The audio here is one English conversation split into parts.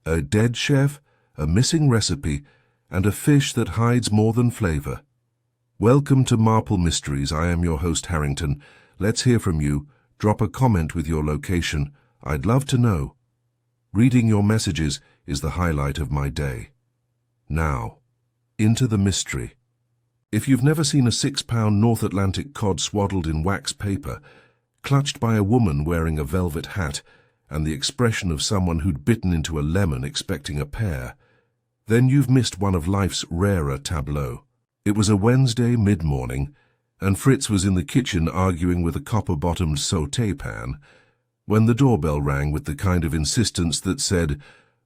A dead chef, a missing recipe, and a fish that hides more than flavor. Welcome to Marple Mysteries. I am your host, Harrington. Let's hear from you. Drop a comment with your location. I'd love to know. Reading your messages is the highlight of my day. Now, into the mystery. If you've never seen a 6-pound North Atlantic cod swaddled in wax paper, clutched by a woman wearing a velvet hat, and the expression of someone who'd bitten into a lemon expecting a pear, then you've missed one of life's rarer tableaux. It was a Wednesday mid-morning, and Fritz was in the kitchen arguing with a copper-bottomed sauté pan, when the doorbell rang with the kind of insistence that said,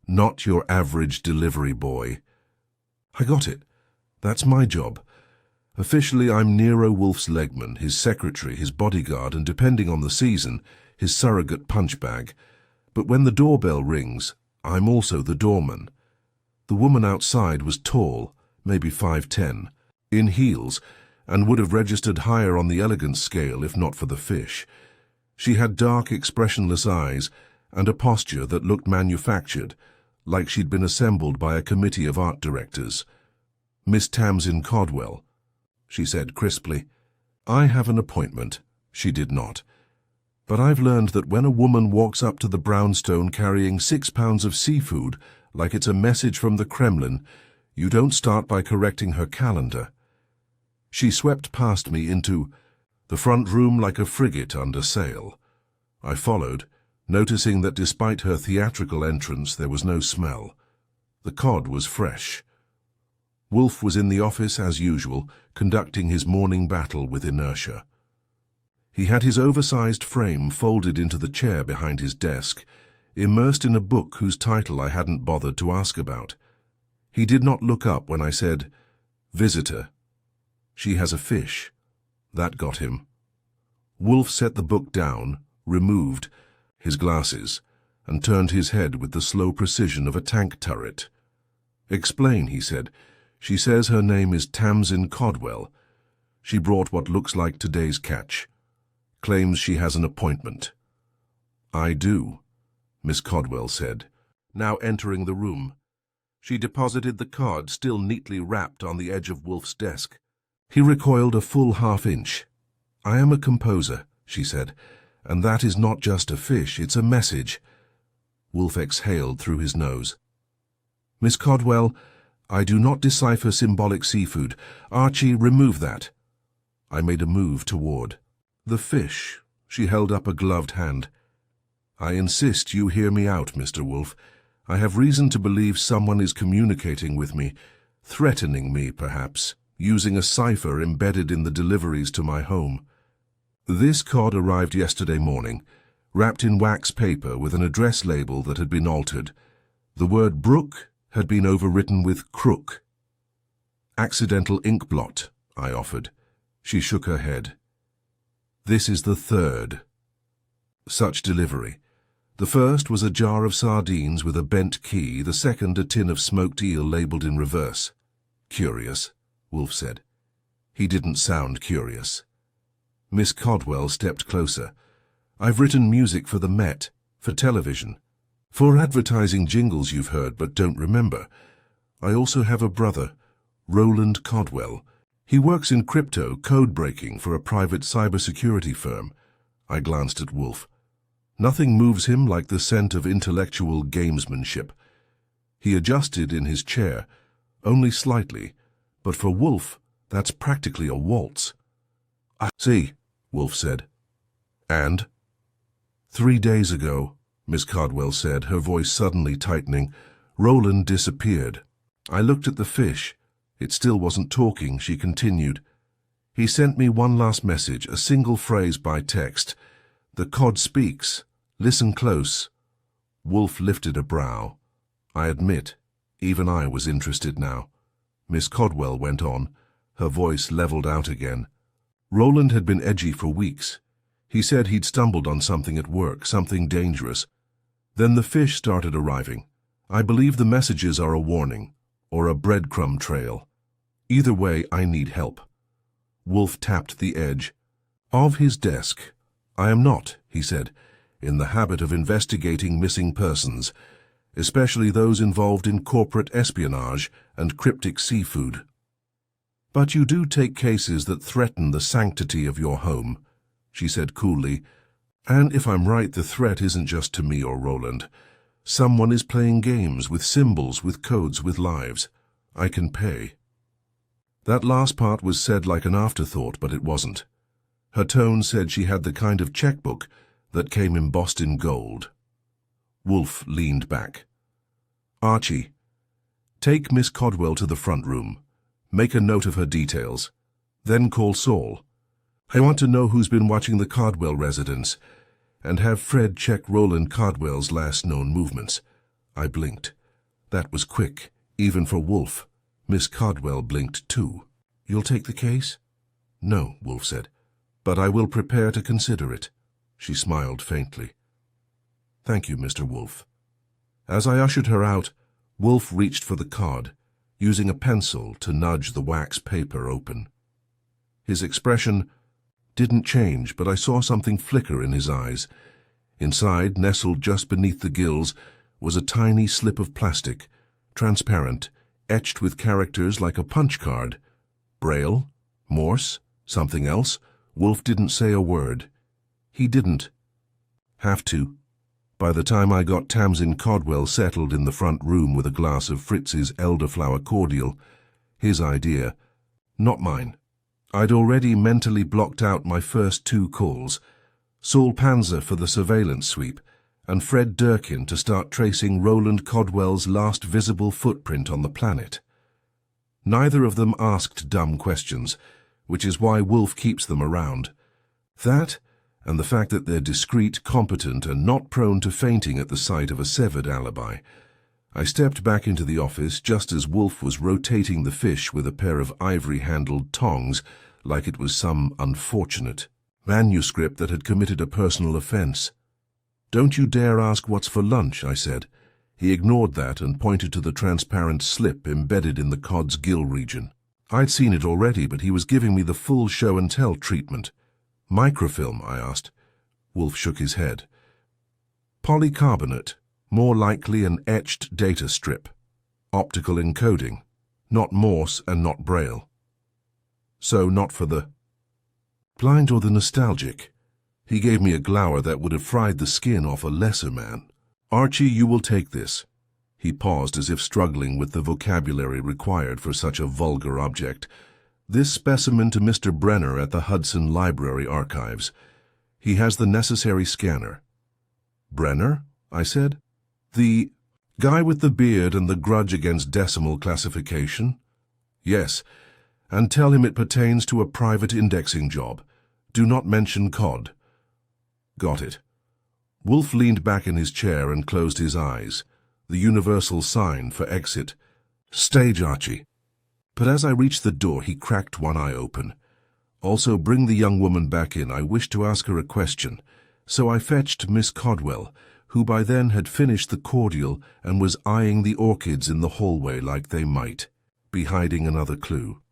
"Not your average delivery boy." I got it. That's my job. Officially, I'm Nero Wolfe's legman, his secretary, his bodyguard, and depending on the season, his surrogate punch bag. But when the doorbell rings, I'm also the doorman. The woman outside was tall, maybe 5'10", in heels, and would have registered higher on the elegance scale if not for the fish. She had dark, expressionless eyes and a posture that looked manufactured, like she'd been assembled by a committee of art directors. "Miss Tamsin Codwell," she said crisply. "I have an appointment." She did not. But I've learned that when a woman walks up to the brownstone carrying 6 pounds of seafood like it's a message from the Kremlin, you don't start by correcting her calendar. She swept past me into the front room like a frigate under sail. I followed, noticing that despite her theatrical entrance there was no smell. The cod was fresh. Wolfe was in the office as usual, conducting his morning battle with inertia. He had his oversized frame folded into the chair behind his desk, immersed in a book whose title I hadn't bothered to ask about. He did not look up when I said, "Visitor. She has a fish." That got him. Wolfe set the book down, removed his glasses, and turned his head with the slow precision of a tank turret. "Explain," he said. "She says her name is Tamsin Codwell. She brought what looks like today's catch. Claims she has an appointment." "I do," Miss Codwell said, now entering the room. She deposited the card, still neatly wrapped, on the edge of Wolfe's desk. He recoiled a full half-inch. "I am a composer," she said, "and that is not just a fish, it's a message." Wolfe exhaled through his nose. "Miss Codwell, I do not decipher symbolic seafood. Archie, remove that." I made a move toward the fish. She held up a gloved hand. "I insist you hear me out, Mr. Wolfe. I have reason to believe someone is communicating with me, threatening me, perhaps, using a cipher embedded in the deliveries to my home. This cod arrived yesterday morning, wrapped in wax paper with an address label that had been altered. The word Brook had been overwritten with Crook." "Accidental ink blot," I offered. She shook her head. "This is the third such delivery. The first was a jar of sardines with a bent key, the second a tin of smoked eel labelled in reverse." "Curious," Wolfe said. He didn't sound curious. Miss Codwell stepped closer. "I've written music for the Met, for television, for advertising jingles you've heard but don't remember. I also have a brother, Roland Codwell. He works in crypto code breaking for a private cybersecurity firm." I glanced at Wolfe. Nothing moves him like the scent of intellectual gamesmanship. He adjusted in his chair, only slightly, but for Wolfe, that's practically a waltz. "I see," Wolfe said. "And?" "3 days ago," Miss Codwell said, her voice suddenly tightening, "Roland disappeared. I looked at the fish. It still wasn't talking," she continued. "He sent me one last message, a single phrase by text. 'The cod speaks. Listen close.'" Wolfe lifted a brow. I admit, even I was interested now. Miss Codwell went on, her voice leveled out again. "Roland had been edgy for weeks. He said he'd stumbled on something at work, something dangerous. Then the fish started arriving. I believe the messages are a warning, or a breadcrumb trail. Either way, I need help." Wolfe tapped the edge of his desk. "I am not," he said, "in the habit of investigating missing persons, especially those involved in corporate espionage and cryptic seafood. But you do take cases that threaten the sanctity of your home, she said coolly, and if I'm right, the threat isn't just to me or Roland. Someone is playing games with symbols, with codes, with lives. I can pay. That last part was said like an afterthought, but it wasn't. Her tone said she had the kind of checkbook that came embossed in gold. Wolfe leaned back. Archie, take Miss Codwell to the front room. Make a note of her details. Then call Saul. I want to know who's been watching the Codwell residence, and have Fred check Roland Codwell's last known movements. I blinked. That was quick, even for Wolfe. Miss Codwell blinked too. You'll take the case? No, Wolfe said, but I will prepare to consider it. She smiled faintly. Thank you, Mr. Wolfe. As I ushered her out, Wolfe reached for the card, using a pencil to nudge the wax paper open. His expression didn't change, but I saw something flicker in his eyes. Inside, nestled just beneath the gills, was a tiny slip of plastic, transparent, etched with characters like a punch card. Braille? Morse? Something else? Wolfe didn't say a word. He didn't have to. By the time I got Tamsin Codwell settled in the front room with a glass of Fritz's elderflower cordial, his idea, not mine. I'd already mentally blocked out my first 2 calls, Saul Panzer for the surveillance sweep, and Fred Durkin to start tracing Roland Codwell's last visible footprint on the planet. Neither of them asked dumb questions, which is why Wolfe keeps them around. That, and the fact that they're discreet, competent, and not prone to fainting at the sight of a severed alibi. I stepped back into the office just as Wolfe was rotating the fish with a pair of ivory-handled tongs like it was some unfortunate manuscript that had committed a personal offense. Don't you dare ask what's for lunch, I said. He ignored that and pointed to the transparent slip embedded in the cod's gill region. I'd seen it already, but he was giving me the full show-and-tell treatment. Microfilm, I asked. Wolfe shook his head. Polycarbonate, more likely an etched data strip. Optical encoding, not Morse and not Braille. So not for the blind or the nostalgic. He gave me a glower that would have fried the skin off a lesser man. Archie, you will take this. He paused as if struggling with the vocabulary required for such a vulgar object. This specimen to Mr. Brenner at the Hudson Library Archives. He has the necessary scanner. Brenner? I said. The guy with the beard and the grudge against decimal classification? Yes, and tell him it pertains to a private indexing job. Do not mention COD. Got it. Wolfe leaned back in his chair and closed his eyes, the universal sign for exit. Stage, Archie. But as I reached the door, he cracked one eye open. Also, bring the young woman back in. I wish to ask her a question. So I fetched Miss Codwell, who by then had finished the cordial and was eyeing the orchids in the hallway like they might be hiding another clue.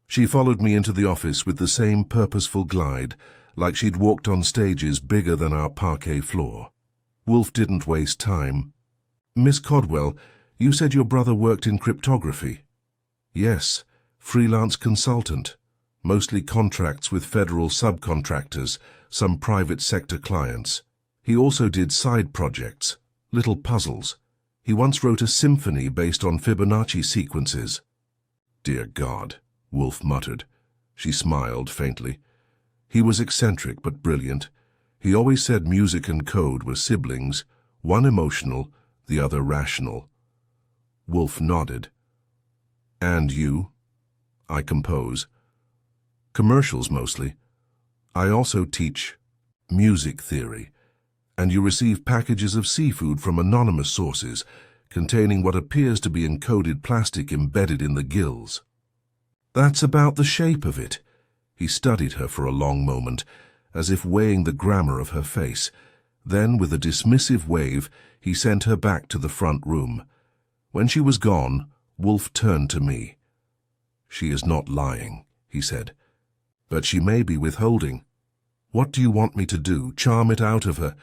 She followed me into the office with the same purposeful glide, like she'd walked on stages bigger than our parquet floor. Wolfe didn't waste time. Miss Codwell, you said your brother worked in cryptography. Yes, freelance consultant, mostly contracts with federal subcontractors, some private sector clients. He also did side projects, little puzzles. He once wrote a symphony based on Fibonacci sequences. Dear God, Wolfe muttered. She smiled faintly. He was eccentric but brilliant. He always said music and code were siblings, one emotional, the other rational. Wolfe nodded. And you? I compose. Commercials mostly. I also teach music theory, and you receive packages of seafood from anonymous sources containing what appears to be encoded plastic embedded in the gills. That's about the shape of it. He studied her for a long moment, as if weighing the grammar of her face. Then, with a dismissive wave, he sent her back to the front room. When she was gone, Wolfe turned to me. She is not lying, he said, but she may be withholding. What do you want me to do? Charm it out of her?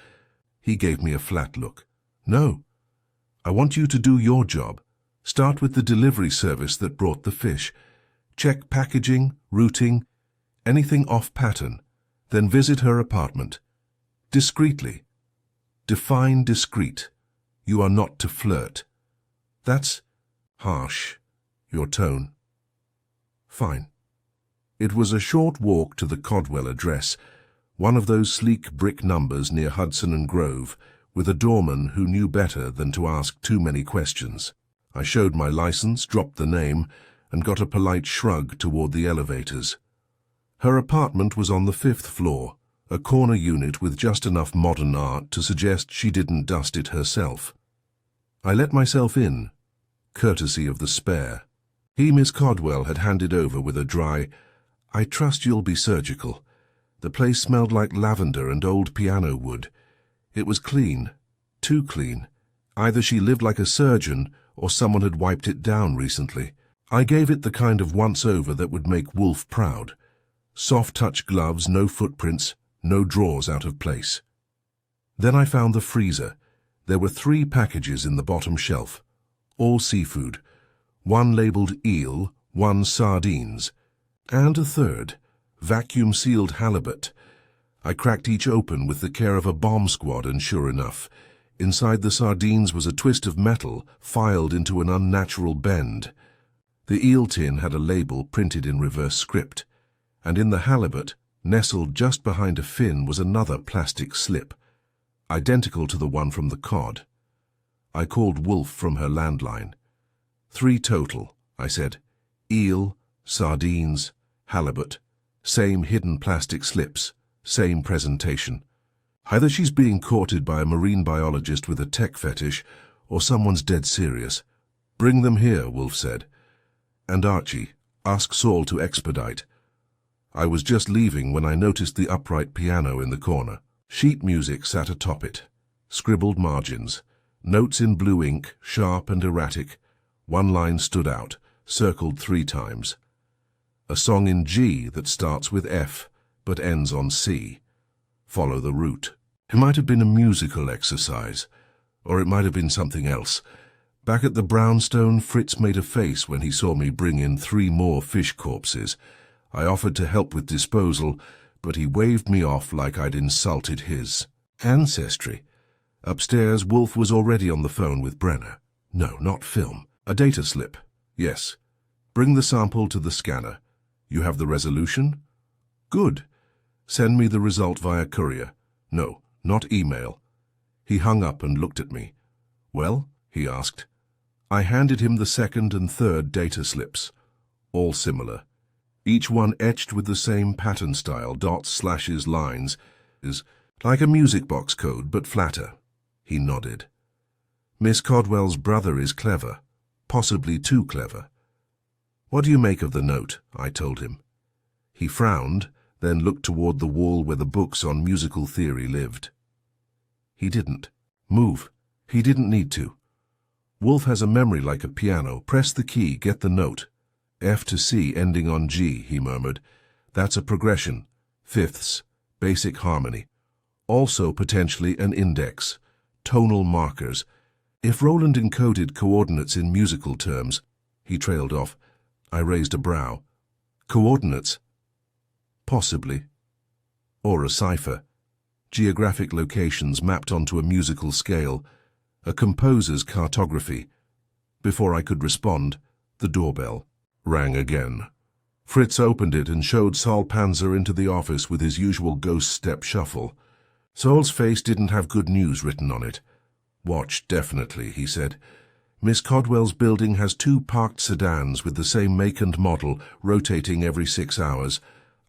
He gave me a flat look. No. I want you to do your job. Start with the delivery service that brought the fish. Check packaging, routing, anything off pattern. Then visit her apartment. Discreetly. Define discreet. You are not to flirt. That's harsh. Your tone. Fine. It was a short walk to the Codwell address, one of those sleek brick numbers near Hudson and Grove, with a doorman who knew better than to ask too many questions. I showed my license, dropped the name, and got a polite shrug toward the elevators. Her apartment was on the 5th floor, a corner unit with just enough modern art to suggest she didn't dust it herself. I let myself in, courtesy of the spare. Miss Codwell had handed over with a dry, "I trust you'll be surgical." The place smelled like lavender and old piano wood. It was clean, too clean. Either she lived like a surgeon or someone had wiped it down recently. I gave it the kind of once-over that would make Wolfe proud. Soft-touch gloves, no footprints, no drawers out of place. Then I found the freezer. There were 3 packages in the bottom shelf, all seafood. One labeled eel, one sardines, and a third, vacuum-sealed halibut. I cracked each open with the care of a bomb squad, and sure enough, inside the sardines was a twist of metal filed into an unnatural bend. The eel tin had a label printed in reverse script, and in the halibut, nestled just behind a fin, was another plastic slip, identical to the one from the cod. I called Wolfe from her landline. 3 total, I said. Eel, sardines, halibut, same hidden plastic slips, same presentation. Either she's being courted by a marine biologist with a tech fetish, or someone's dead serious. "Bring them here," Wolfe said. "And Archie, ask Saul to expedite." I was just leaving when I noticed the upright piano in the corner. Sheet music sat atop it, scribbled margins, notes in blue ink, sharp and erratic. One line stood out, circled 3 times. A song in G that starts with F, but ends on C. Follow the route. It might have been a musical exercise, or it might have been something else. Back at the brownstone, Fritz made a face when he saw me bring in 3 more fish corpses. I offered to help with disposal, but he waved me off like I'd insulted his ancestry. Upstairs, Wolfe was already on the phone with Brenner. No, not film. A data slip. Yes. Bring the sample to the scanner. You have the resolution? Good. Send me the result via courier. No, not email. He hung up and looked at me. "Well?" he asked. I handed him the 2nd and 3rd data slips, all similar. Each one etched with the same pattern style, dots, slashes, lines, is like a music box code, but flatter. He nodded. "Miss Codwell's brother is clever, possibly too clever." "What do you make of the note?" I told him. He frowned, then looked toward the wall where the books on musical theory lived. He didn't move. He didn't need to. "Wolfe has a memory like a piano. Press the key, get the note. F to C ending on G," he murmured. "That's a progression. 5ths, basic harmony. Also potentially an index. Tonal markers. If Roland encoded coordinates in musical terms..." He trailed off. I raised a brow. "Coordinates?" "Possibly. Or a cipher. Geographic locations mapped onto a musical scale. A composer's cartography." Before I could respond, the doorbell rang again. Fritz opened it and showed Saul Panzer into the office with his usual ghost step shuffle. Saul's face didn't have good news written on it. "Watch, definitely," he said. "Miss Codwell's building has 2 parked sedans with the same make and model, rotating every 6 hours.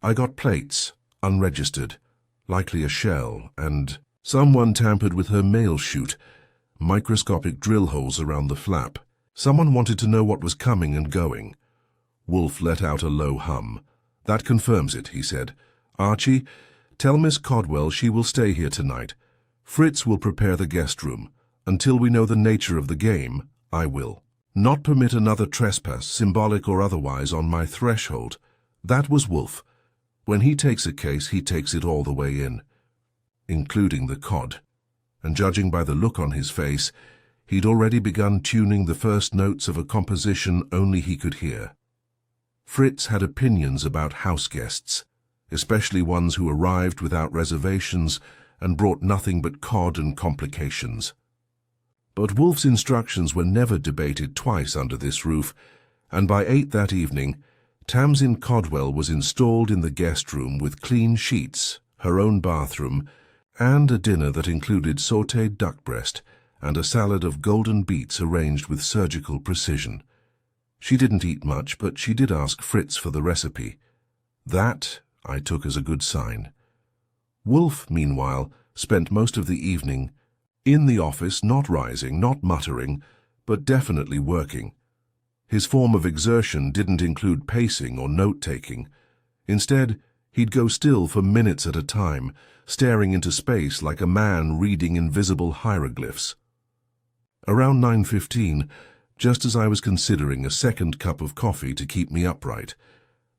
I got plates, unregistered, likely a shell, and someone tampered with her mail chute. Microscopic drill holes around the flap. Someone wanted to know what was coming and going." Wolfe let out a low hum. "That confirms it," he said. "Archie, tell Miss Codwell she will stay here tonight. Fritz will prepare the guest room. Until we know the nature of the game, I will not permit another trespass, symbolic or otherwise, on my threshold." That was Wolfe. When he takes a case, he takes it all the way in, including the cod. And judging by the look on his face, He'd already begun tuning the first notes of a composition only he could hear. Fritz had opinions about house guests, especially ones who arrived without reservations and brought nothing but cod and complications. But Wolfe's instructions were never debated twice under this roof, and by 8 that evening, Tamsin Codwell was installed in the guest room with clean sheets, her own bathroom, and a dinner that included sautéed duck breast and a salad of golden beets arranged with surgical precision. She didn't eat much, but she did ask Fritz for the recipe. That I took as a good sign. Wolfe, meanwhile, spent most of the evening in the office, not rising, not muttering, but definitely working. His form of exertion didn't include pacing or note-taking. Instead, he'd go still for minutes at a time, staring into space like a man reading invisible hieroglyphs. Around 9:15, just as I was considering a second cup of coffee to keep me upright,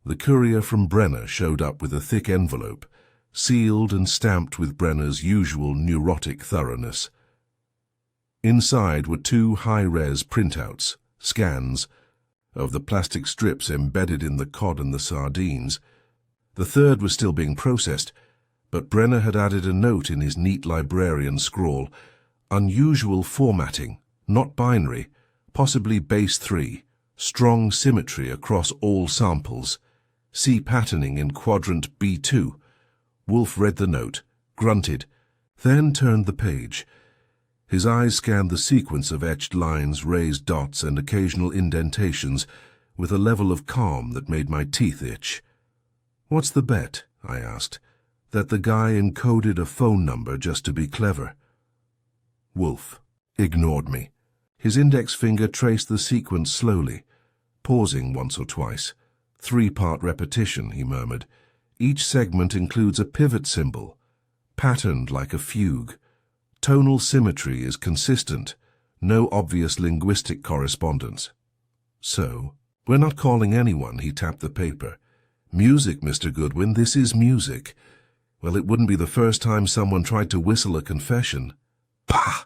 the courier from Brenner showed up with a thick envelope, sealed and stamped with Brenner's usual neurotic thoroughness. Inside were 2 high-res printouts, scans, of the plastic strips embedded in the cod and the sardines. The third was still being processed, but Brenner had added a note in his neat librarian scrawl: unusual formatting, not binary, possibly base 3, strong symmetry across all samples. See patterning in quadrant B2. Wolfe read the note, grunted, then turned the page. His eyes scanned the sequence of etched lines, raised dots, and occasional indentations with a level of calm that made my teeth itch. "What's the bet?" I asked. "That the guy encoded a phone number just to be clever?" Wolfe ignored me. His index finger traced the sequence slowly, pausing once or twice. 3-part repetition, he murmured. Each segment includes a pivot symbol, patterned like a fugue. Tonal symmetry is consistent, no obvious linguistic correspondence. "So, we're not calling anyone," he tapped the paper. "Music, Mr. Goodwin, this is music. Well, it wouldn't be the first time someone tried to whistle a confession." Pah!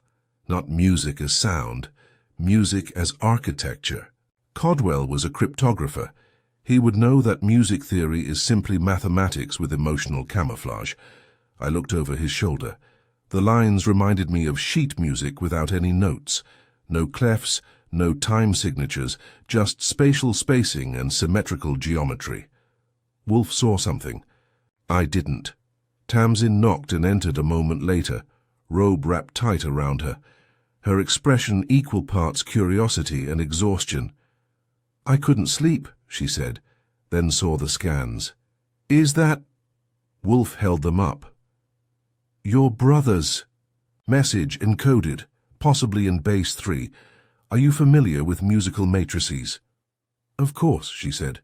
Not music as sound, music as architecture. Codwell was a cryptographer. He would know that music theory is simply mathematics with emotional camouflage. I looked over his shoulder. The lines reminded me of sheet music without any notes. No clefs, no time signatures, just spatial spacing and symmetrical geometry. Wolfe saw something. I didn't. Tamsin knocked and entered a moment later, robe wrapped tight around her. Her expression equal parts curiosity and exhaustion. "I couldn't sleep," she said, then saw the scans. "Is that—" Wolfe held them up. "Your brother's message encoded, possibly in base 3. Are you familiar with musical matrices?" "Of course," she said.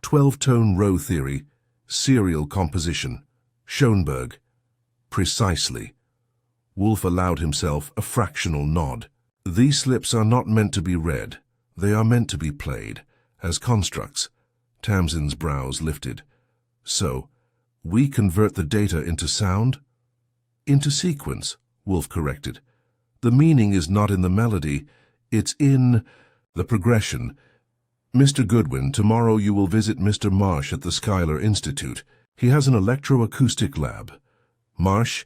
12-tone row theory, serial composition, Schoenberg." "Precisely." Wolfe allowed himself a fractional nod. "These slips are not meant to be read. They are meant to be played, as constructs." Tamsin's brows lifted. "So, we convert the data into sound?" "Into sequence," Wolfe corrected. "The meaning is not in the melody, it's in the progression. Mr. Goodwin, tomorrow you will visit Mr. Marsh at the Schuyler Institute. He has an electroacoustic lab. Marsh,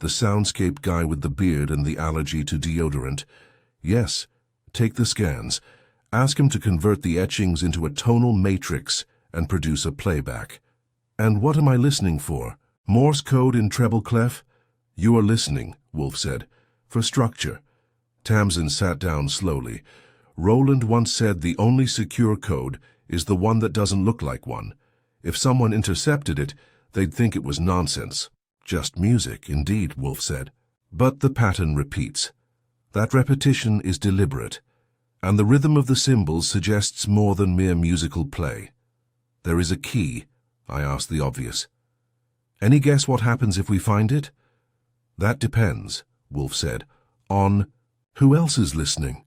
the soundscape guy with the beard and the allergy to deodorant. Yes, take the scans. Ask him to convert the etchings into a tonal matrix and produce a playback." "And what am I listening for? Morse code in treble clef?" "You are listening," Wolfe said, "for structure." Tamsin sat down slowly. "Roland once said the only secure code is the one that doesn't look like one. If someone intercepted it, they'd think it was nonsense." "Just music, indeed," Wolfe said. "But the pattern repeats. That repetition is deliberate, and the rhythm of the symbols suggests more than mere musical play. There is a key," I asked the obvious. "Any guess what happens if we find it?" "That depends," Wolfe said, "on who else is listening."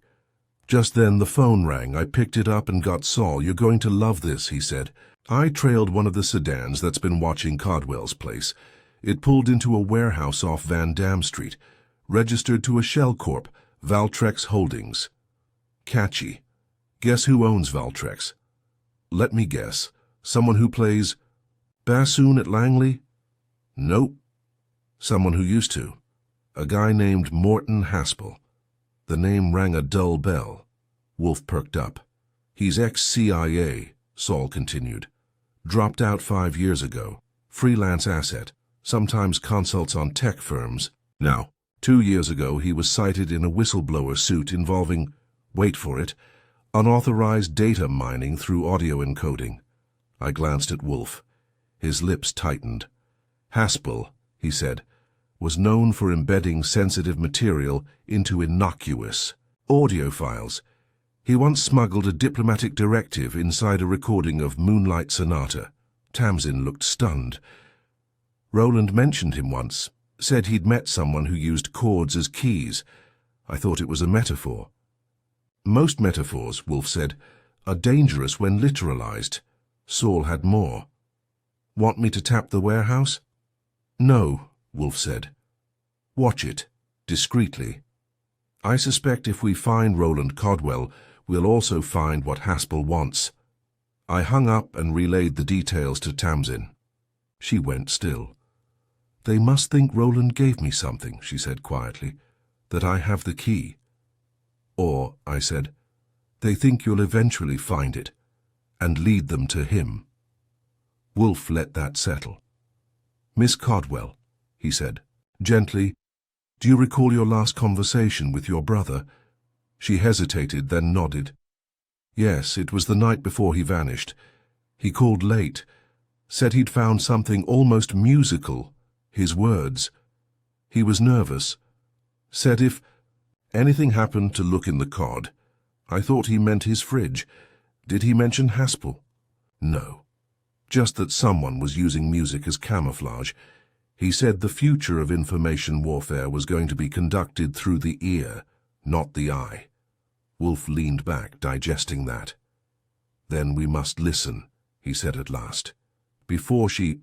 Just then the phone rang. I picked it up and got Saul. "You're going to love this," he said. I trailed one of the sedans that's been watching Codwell's place. It pulled into a warehouse off Van Dam Street, registered to a shell corp, Valtrex Holdings. Catchy. Guess who owns Valtrex? Let me guess. Someone who plays bassoon at Langley? Nope. Someone who used to. A guy named Morton Haspel. The name rang a dull bell. Wolfe perked up. He's ex-CIA, Saul continued. Dropped out 5 years ago. Freelance asset. Sometimes consults on tech firms. Now, 2 years ago he was cited in a whistleblower suit involving, wait for it, unauthorized data mining through audio encoding. I glanced at Wolfe. His lips tightened. Haspel, he said, was known for embedding sensitive material into innocuous audio files. He once smuggled a diplomatic directive inside a recording of Moonlight Sonata. Tamsin looked stunned. Roland mentioned him once, said he'd met someone who used chords as keys. I thought it was a metaphor. Most metaphors, Wolfe said, are dangerous when literalized. Saul had more. Want me to tap the warehouse? No, Wolfe said. Watch it, discreetly. I suspect if we find Roland Codwell, we'll also find what Haspel wants. I hung up and relayed the details to Tamsin. She went still. They must think Roland gave me something, she said quietly, that I have the key. Or, I said, they think you'll eventually find it, and lead them to him. Wolfe let that settle. Miss Codwell, he said, gently, do you recall your last conversation with your brother? She hesitated, then nodded. Yes, it was the night before he vanished. He called late, said he'd found something almost musical, his words. He was nervous. Said if anything happened to look in the cod. I thought he meant his fridge. Did he mention Haspel? No. Just that someone was using music as camouflage. He said the future of information warfare was going to be conducted through the ear, not the eye. Wolfe leaned back, digesting that. Then we must listen, he said at last. Before she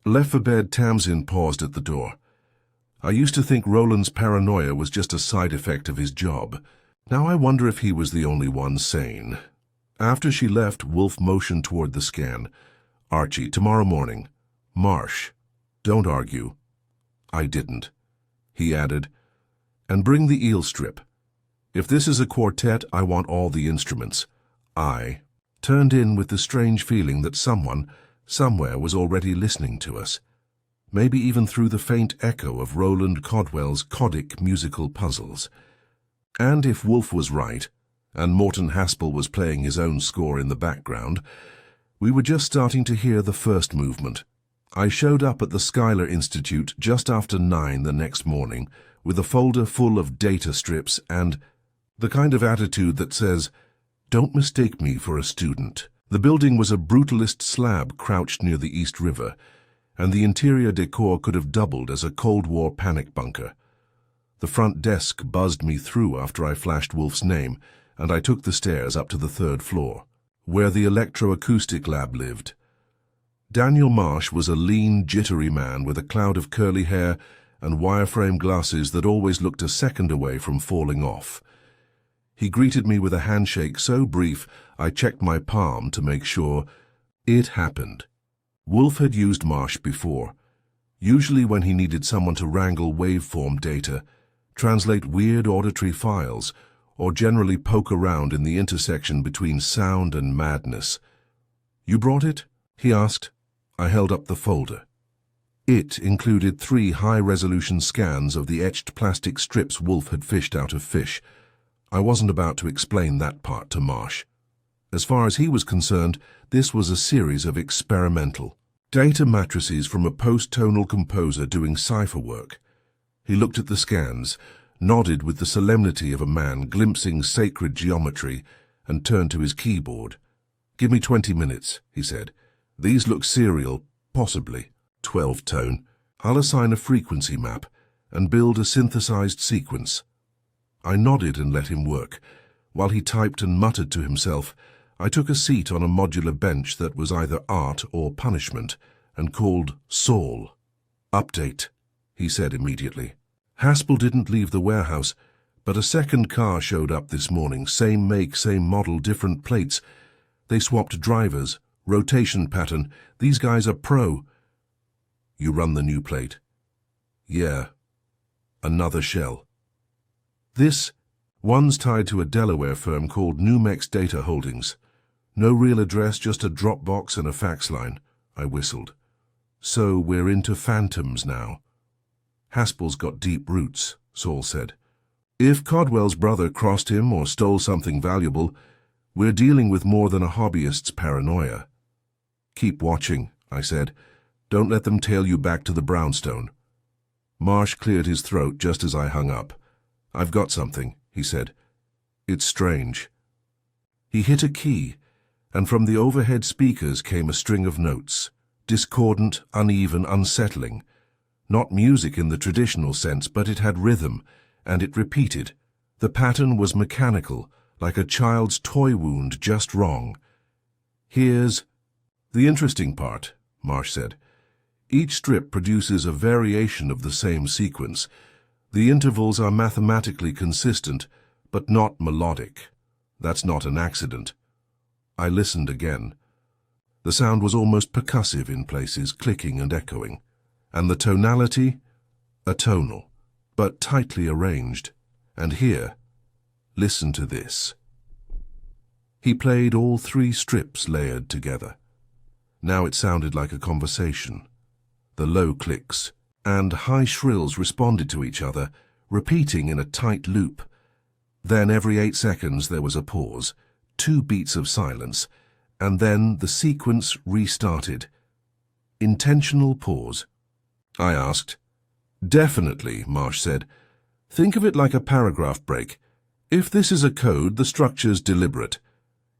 left for bed, Tamsin paused at the door. I used to think Roland's paranoia was just a side effect of his job. Now I wonder if he was the only one sane. After she left, Wolfe motioned toward the scan. Archie, tomorrow morning. Marsh. Don't argue. I didn't. He added, and bring the eel strip. If this is a quartet, I want all the instruments. I turned in with the strange feeling that someone, somewhere, was already listening to us. Maybe even through the faint echo of Roland Codwell's codic musical puzzles. And if Wolfe was right, and Morton Haspel was playing his own score in the background, we were just starting to hear the first movement. I showed up at the Schuyler Institute just after 9 the next morning with a folder full of data strips and the kind of attitude that says, don't mistake me for a student. The building was a brutalist slab crouched near the East River, and the interior decor could have doubled as a Cold War panic bunker. The front desk buzzed me through after I flashed Wolfe's name, and I took the stairs up to the 3rd floor, where the electroacoustic lab lived. Daniel Marsh was a lean, jittery man with a cloud of curly hair and wireframe glasses that always looked a second away from falling off. He greeted me with a handshake so brief I checked my palm to make sure. It happened. Wolfe had used Marsh before, usually when he needed someone to wrangle waveform data, translate weird auditory files, or generally poke around in the intersection between sound and madness. You brought it? He asked. I held up the folder. It included 3 high-resolution scans of the etched plastic strips Wolfe had fished out of fish. I wasn't about to explain that part to Marsh. As far as he was concerned, this was a series of experimental data matrices from a post-tonal composer doing cipher work. He looked at the scans, nodded with the solemnity of a man glimpsing sacred geometry, and turned to his keyboard. Give me 20 minutes, he said. These look serial, possibly 12-tone. I'll assign a frequency map and build a synthesized sequence. I nodded and let him work. While he typed and muttered to himself, I took a seat on a modular bench that was either art or punishment and called Saul. Update, he said immediately. Haspel didn't leave the warehouse, But a second car showed up this morning, same make, same model, different plates. They swapped drivers, rotation pattern. These guys are pro. You run the new plate? Yeah. Another shell. This one's tied to a Delaware firm called Numex Data Holdings. No real address, just a drop box and a fax line. I whistled. So we're into phantoms now. Haspel's got deep roots, Saul said. If Codwell's brother crossed him or stole something valuable, we're dealing with more than a hobbyist's paranoia. Keep watching, I said. Don't let them tail you back to the brownstone. Marsh cleared his throat just as I hung up. I've got something, he said. It's strange. He hit a key, and from the overhead speakers came a string of notes, discordant, uneven, unsettling. Not music in the traditional sense, but it had rhythm, and it repeated. The pattern was mechanical, like a child's toy wound just wrong. Here's the interesting part, Marsh said. Each strip produces a variation of the same sequence. The intervals are mathematically consistent, but not melodic. That's not an accident. I listened again. The sound was almost percussive in places, clicking and echoing. And the tonality? Atonal, but tightly arranged. And here, listen to this. He played all three strips layered together. Now it sounded like a conversation. The low clicks and high shrills responded to each other, repeating in a tight loop. Then every 8 seconds there was a pause, 2 beats of silence, and then the sequence restarted. Intentional pause. I asked. Definitely, Marsh said. Think of it like a paragraph break. If this is a code, the structure's deliberate.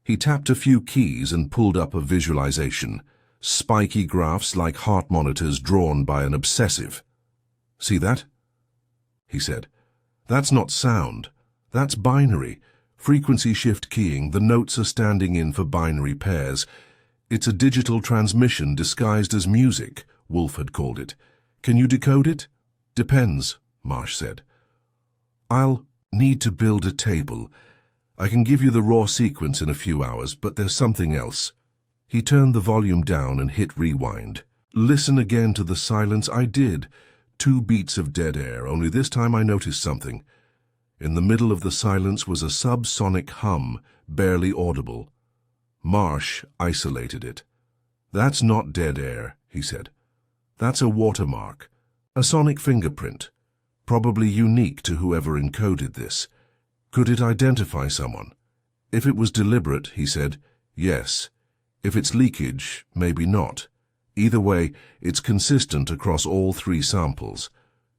He tapped a few keys and pulled up a visualization. Spiky graphs like heart monitors drawn by an obsessive. See that? He said. That's not sound. That's binary. Frequency shift keying, the notes are standing in for binary pairs. It's a digital transmission disguised as music, Wolfe had called it. Can you decode it? Depends, Marsh said. I'll need to build a table. I can give you the raw sequence in a few hours, but there's something else. He turned the volume down and hit rewind. Listen again to the silence. I did. 2 beats of dead air, only this time I noticed something. In the middle of the silence was a subsonic hum, barely audible. Marsh isolated it. That's not dead air, he said. That's a watermark, a sonic fingerprint, probably unique to whoever encoded this. Could it identify someone? If it was deliberate, he said, yes. If it's leakage, maybe not. Either way, it's consistent across all 3 samples.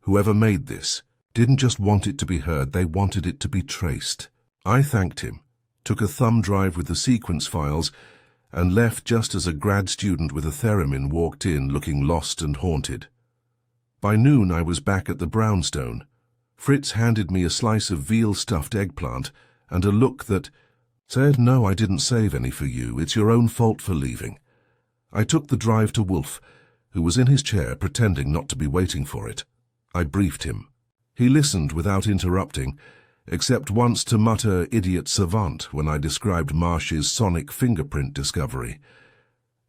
Whoever made this didn't just want it to be heard, they wanted it to be traced. I thanked him, took a thumb drive with the sequence files, and left just as a grad student with a theremin walked in looking lost and haunted. By noon I was back at the brownstone. Fritz handed me a slice of veal-stuffed eggplant and a look that said, "No, I didn't save any for you. It's your own fault for leaving." I took the drive to Wolfe, who was in his chair pretending not to be waiting for it. I briefed him. He listened without interrupting, except once to mutter "idiot savant" when I described Marsh's sonic fingerprint discovery.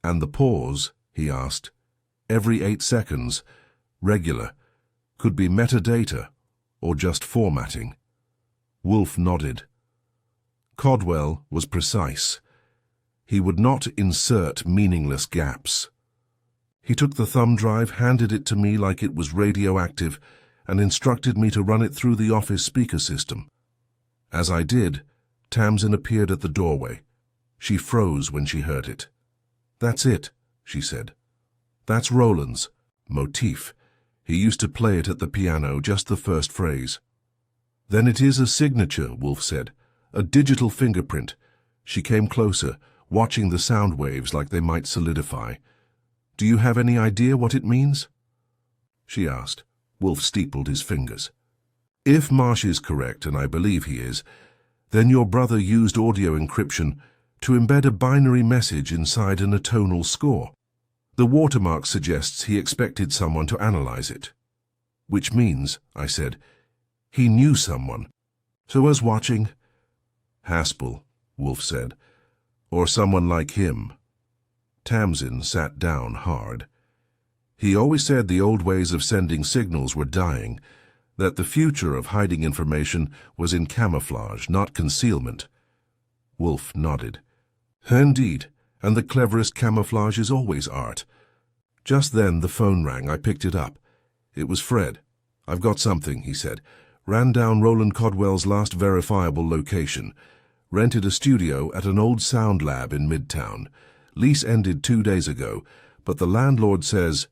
And the pause, he asked, every 8 seconds, regular, could be metadata or just formatting. Wolfe nodded. Codwell was precise. He would not insert meaningless gaps. He took the thumb drive, handed it to me like it was radioactive, and instructed me to run it through the office speaker system. As I did, Tamsin appeared at the doorway. She froze when she heard it. "That's it," she said. "That's Roland's motif. He used to play it at the piano, just the first phrase." "Then it is a signature," Wolfe said. "A digital fingerprint." She came closer, watching the sound waves like they might solidify. "Do you have any idea what it means?" she asked. Wolfe steepled his fingers. "If Marsh is correct, and I believe he is, then your brother used audio encryption to embed a binary message inside an atonal score. The watermark suggests he expected someone to analyze it." "Which means," I said, "he knew someone. So who's watching? Haspel, Wolfe said. Or someone like him. Tamsin sat down hard. He always said the old ways of sending signals were dying, that the future of hiding information was in camouflage, not concealment. Wolfe nodded. Indeed, and the cleverest camouflage is always art. Just then the phone rang. I picked it up. It was Fred. I've got something, he said. Ran down Roland Codwell's last verifiable location. Rented a studio at an old sound lab in Midtown. Lease ended 2 days ago, but the landlord says,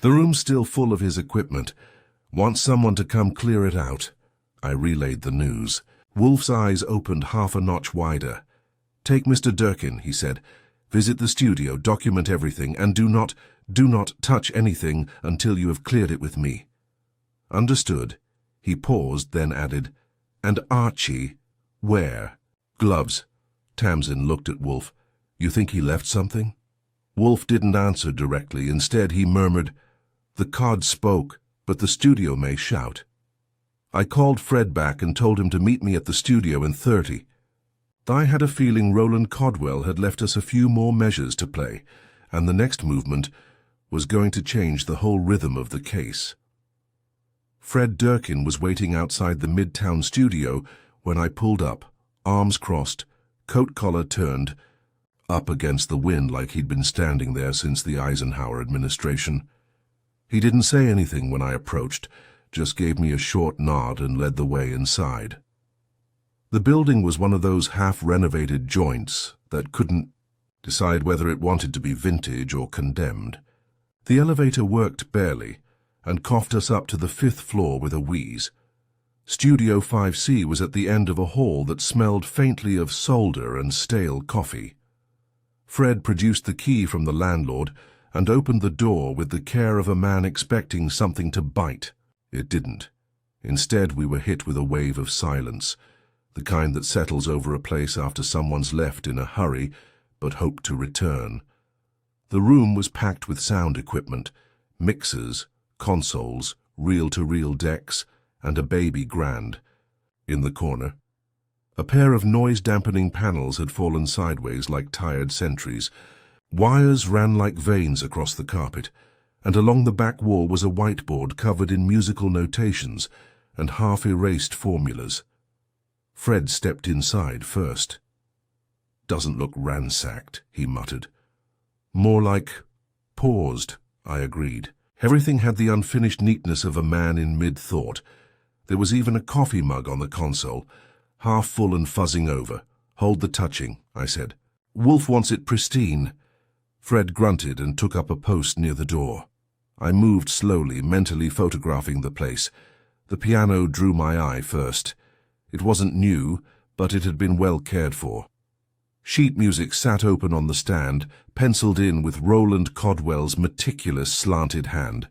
the room's still full of his equipment. Wants someone to come clear it out. I relayed the news. Wolfe's eyes opened half a notch wider. Take Mr. Durkin, he said. Visit the studio, document everything, and do not touch anything until you have cleared it with me. Understood. He paused, then added, and Archie, where? Gloves. Tamsin looked at Wolfe. You think he left something? Wolfe didn't answer directly. Instead, he murmured, the cod spoke, but the studio may shout. I called Fred back and told him to meet me at the studio in 30. I had a feeling Roland Codwell had left us a few more measures to play, and the next movement was going to change the whole rhythm of the case. Fred Durkin was waiting outside the Midtown studio when I pulled up, arms crossed, coat collar turned, up against the wind like he'd been standing there since the Eisenhower administration. He didn't say anything when I approached, just gave me a short nod and led the way inside. The building was one of those half-renovated joints that couldn't decide whether it wanted to be vintage or condemned. The elevator worked barely and coughed us up to the 5th floor with a wheeze. Studio 5C was at the end of a hall that smelled faintly of solder and stale coffee. Fred produced the key from the landlord and opened the door with the care of a man expecting something to bite. It didn't. Instead, we were hit with a wave of silence, the kind that settles over a place after someone's left in a hurry but hoped to return. The room was packed with sound equipment, mixers, consoles, reel-to-reel decks, and a baby grand. In the corner, a pair of noise-dampening panels had fallen sideways like tired sentries. Wires ran like veins across the carpet, and along the back wall was a whiteboard covered in musical notations and half-erased formulas. Fred stepped inside first. Doesn't look ransacked, he muttered. More like paused, I agreed. Everything had the unfinished neatness of a man in mid-thought. There was even a coffee mug on the console, half full and fuzzing over. Hold the touching, I said. Wolfe wants it pristine. Fred grunted and took up a post near the door. I moved slowly, mentally photographing the place. The piano drew my eye first. It wasn't new, but it had been well cared for. Sheet music sat open on the stand, penciled in with Roland Codwell's meticulous slanted hand.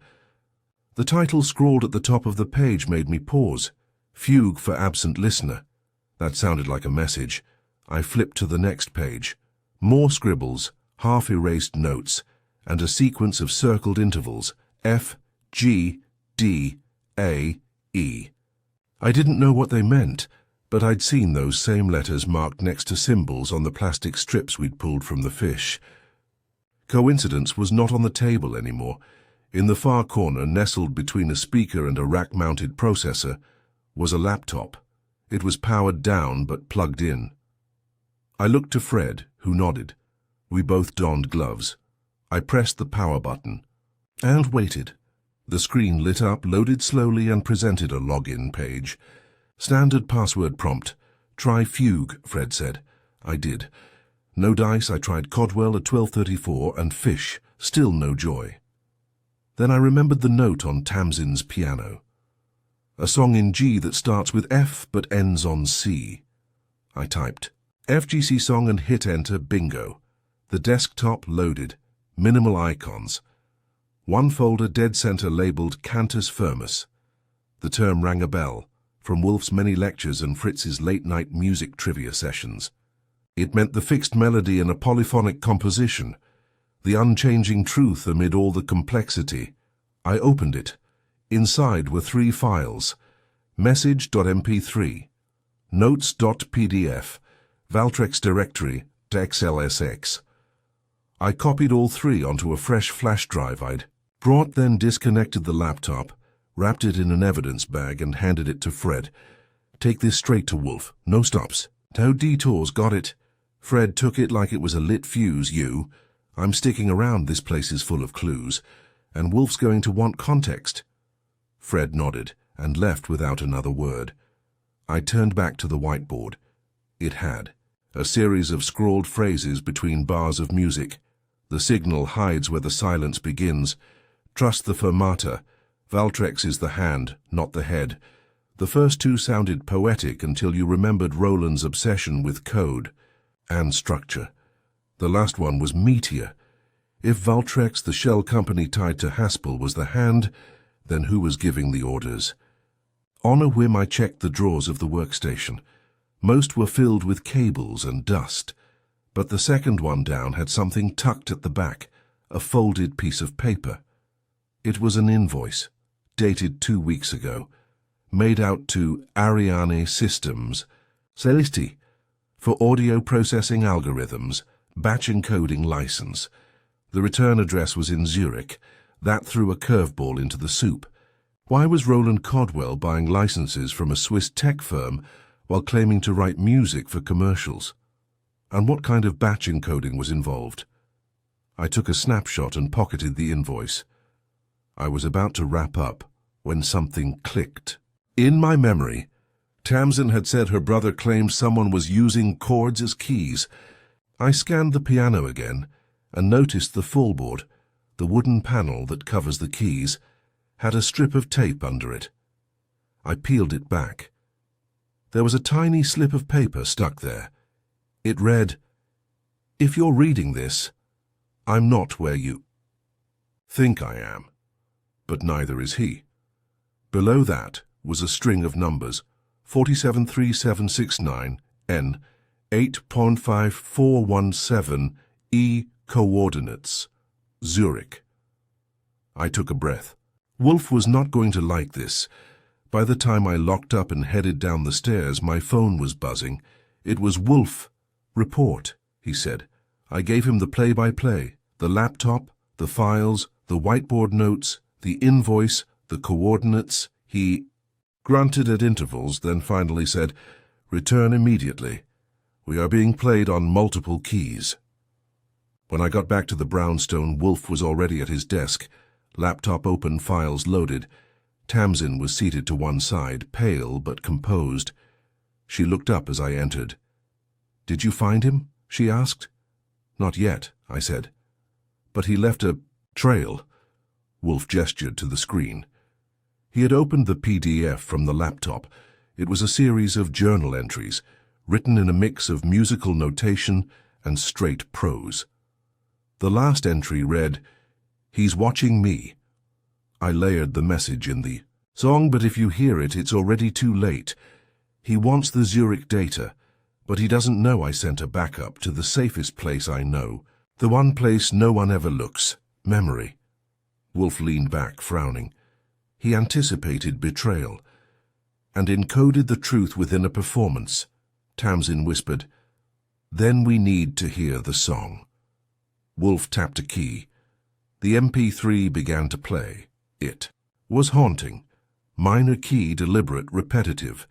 The title scrawled at the top of the page made me pause. Fugue for absent listener. That sounded like a message. I flipped to the next page. More scribbles, half-erased notes, and a sequence of circled intervals, F, G, D, A, E. I didn't know what they meant, but I'd seen those same letters marked next to symbols on the plastic strips we'd pulled from the fish. Coincidence was not on the table anymore. In the far corner, nestled between a speaker and a rack-mounted processor, was a laptop. It was powered down but plugged in. I looked to Fred, who nodded. We both donned gloves. I pressed the power button and waited. The screen lit up, loaded slowly, and presented a login page. Standard password prompt. Try Fugue, Fred said. I did. No dice. I tried Codwell at 12:34 and Fish. Still no joy. Then I remembered the note on Tamsin's piano. A song in G that starts with F but ends on C. I typed FGC song and hit enter. Bingo. The desktop loaded. Minimal icons. One folder dead center labeled Cantus Firmus. The term rang a bell, from Wolfe's many lectures and Fritz's late-night music trivia sessions. It meant the fixed melody in a polyphonic composition, the unchanging truth amid all the complexity. I opened it. Inside were 3 files. Message.mp3, notes.pdf, Valtrex directory, xlsx. I copied all three onto a fresh flash drive I'd brought, then disconnected the laptop, wrapped it in an evidence bag and handed it to Fred. Take this straight to Wolfe, no stops, no detours, got it? Fred took it like it was a lit fuse. I'm sticking around, this place is full of clues, and Wolfe's going to want context. Fred nodded and left without another word. I turned back to the whiteboard. It had a series of scrawled phrases between bars of music. The signal hides where the silence begins. Trust the fermata. Valtrex is the hand, not the head. The first two sounded poetic until you remembered Roland's obsession with code and structure. The last one was meteor. If Valtrex, the shell company tied to Haspel, was the hand, then who was giving the orders? On a whim, I checked the drawers of the workstation. Most were filled with cables and dust, but the second one down had something tucked at the back, a folded piece of paper. It was an invoice, dated 2 weeks ago, made out to Ariane Systems, Celisti, for audio processing algorithms, batch encoding license. The return address was in Zurich. That threw a curveball into the soup. Why was Roland Codwell buying licenses from a Swiss tech firm while claiming to write music for commercials? And what kind of batch encoding was involved? I took a snapshot and pocketed the invoice. I was about to wrap up when something clicked. In my memory, Tamsin had said her brother claimed someone was using chords as keys. I scanned the piano again and noticed the fullboard, the wooden panel that covers the keys, had a strip of tape under it. I peeled it back. There was a tiny slip of paper stuck there. It read, "If you're reading this, I'm not where you think I am, but neither is he." Below that was a string of numbers, 473769 N, 8.5417 E coordinates, Zurich. I took a breath. Wolfe was not going to like this. By the time I locked up and headed down the stairs, my phone was buzzing. It was Wolfe. "Report," he said. I gave him the play-by-play, the laptop, the files, the whiteboard notes, the invoice, the coordinates. He grunted at intervals, then finally said, "Return immediately. We are being played on multiple keys." When I got back to the brownstone, Wolfe was already at his desk, laptop open, files loaded. Tamsin was seated to one side, pale but composed. She looked up as I entered. "Did you find him?" she asked. "Not yet," I said. "But he left a trail." Wolfe gestured to the screen. He had opened the PDF from the laptop. It was a series of journal entries, written in a mix of musical notation and straight prose. The last entry read, "He's watching me." I layered the message in the song, but if you hear it, it's already too late. He wants the Zurich data, but he doesn't know I sent a backup to the safest place I know, the one place no one ever looks, memory. Wolfe leaned back, frowning. He anticipated betrayal and encoded the truth within a performance. Tamsin whispered, "Then we need to hear the song." Wolfe tapped a key. The MP3 began to play. It was haunting. Minor key, deliberate, repetitive.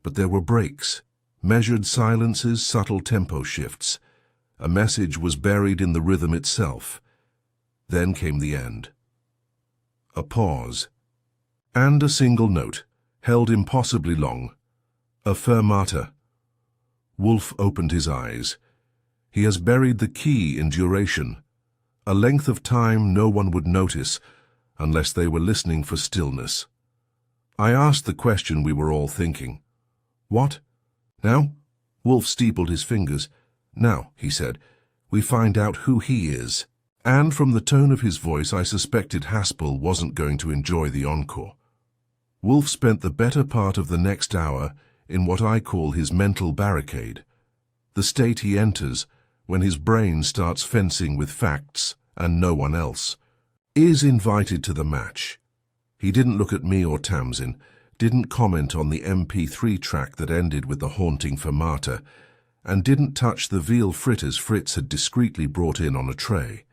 But there were breaks, measured silences, subtle tempo shifts. A message was buried in the rhythm itself. Then came the end. A pause. And a single note, held impossibly long. A fermata. Wolfe opened his eyes. He has buried the key in duration, a length of time no one would notice unless they were listening for stillness. I asked the question we were all thinking. "What? Now?" Wolfe steepled his fingers. "Now," he said, "we find out who he is." And from the tone of his voice, I suspected Haspel wasn't going to enjoy the encore. Wolfe spent the better part of the next hour in what I call his mental barricade, the state he enters when his brain starts fencing with facts and no one else. Is invited to the match. He didn't look at me or Tamsin, didn't comment on the MP3 track that ended with the haunting fermata, and didn't touch the veal fritters Fritz had discreetly brought in on a tray.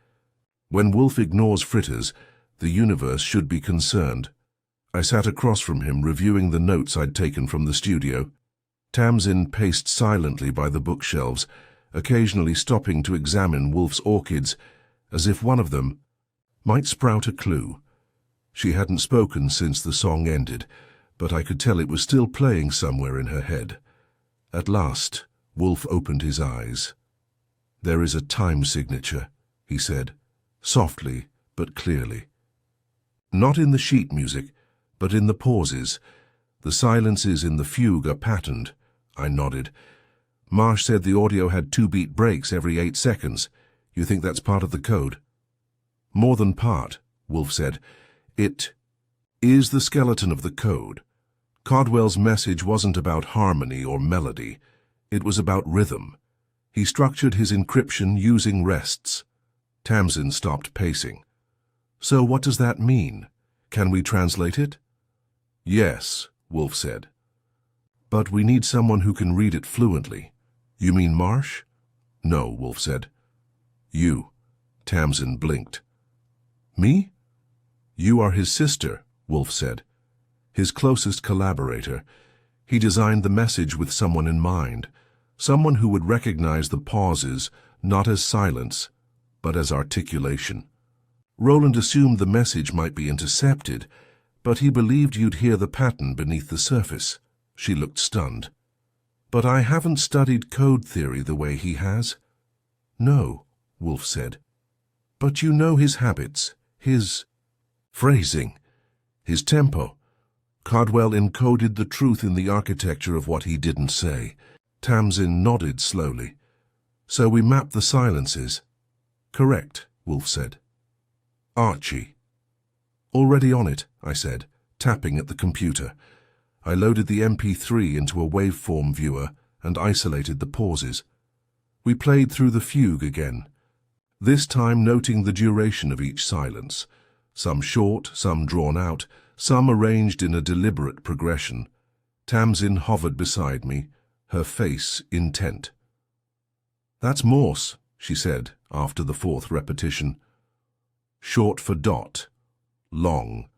When Wolfe ignores fritters, the universe should be concerned. I sat across from him, reviewing the notes I'd taken from the studio. Tamsin paced silently by the bookshelves, occasionally stopping to examine Wolfe's orchids, as if one of them might sprout a clue. She hadn't spoken since the song ended, but I could tell it was still playing somewhere in her head. At last, Wolfe opened his eyes. "There is a time signature," he said, softly but clearly. "Not in the sheet music, but in the pauses. The silences in the fugue are patterned." I nodded. "Marsh said the audio had 2-beat breaks every 8 seconds. You think that's part of the code?" "More than part," Wolfe said. "It is the skeleton of the code. Codwell's message wasn't about harmony or melody. It was about rhythm. He structured his encryption using rests." Tamsin stopped pacing. "So what does that mean? Can we translate it?" "Yes," Wolfe said. "But we need someone who can read it fluently." "You mean Marsh?" "No," Wolfe said. "You." Tamsin blinked. "Me?" "You are his sister," Wolfe said. "His closest collaborator. He designed the message with someone in mind, someone who would recognize the pauses not as silence, but as articulation. Roland assumed the message might be intercepted, but he believed you'd hear the pattern beneath the surface." She looked stunned. "But I haven't studied code theory the way he has." "No," Wolfe said. "But you know his habits, his phrasing, his tempo. Codwell encoded the truth in the architecture of what he didn't say." Tamsin nodded slowly. "So we mapped the silences." "Correct," Wolfe said. "Archie." "Already on it," I said, tapping at the computer. I loaded the MP3 into a waveform viewer and isolated the pauses. We played through the fugue again, this time noting the duration of each silence, some short, some drawn out, some arranged in a deliberate progression. Tamsin hovered beside me, her face intent. "That's Morse," she said after the 4th repetition. "Short for dot, long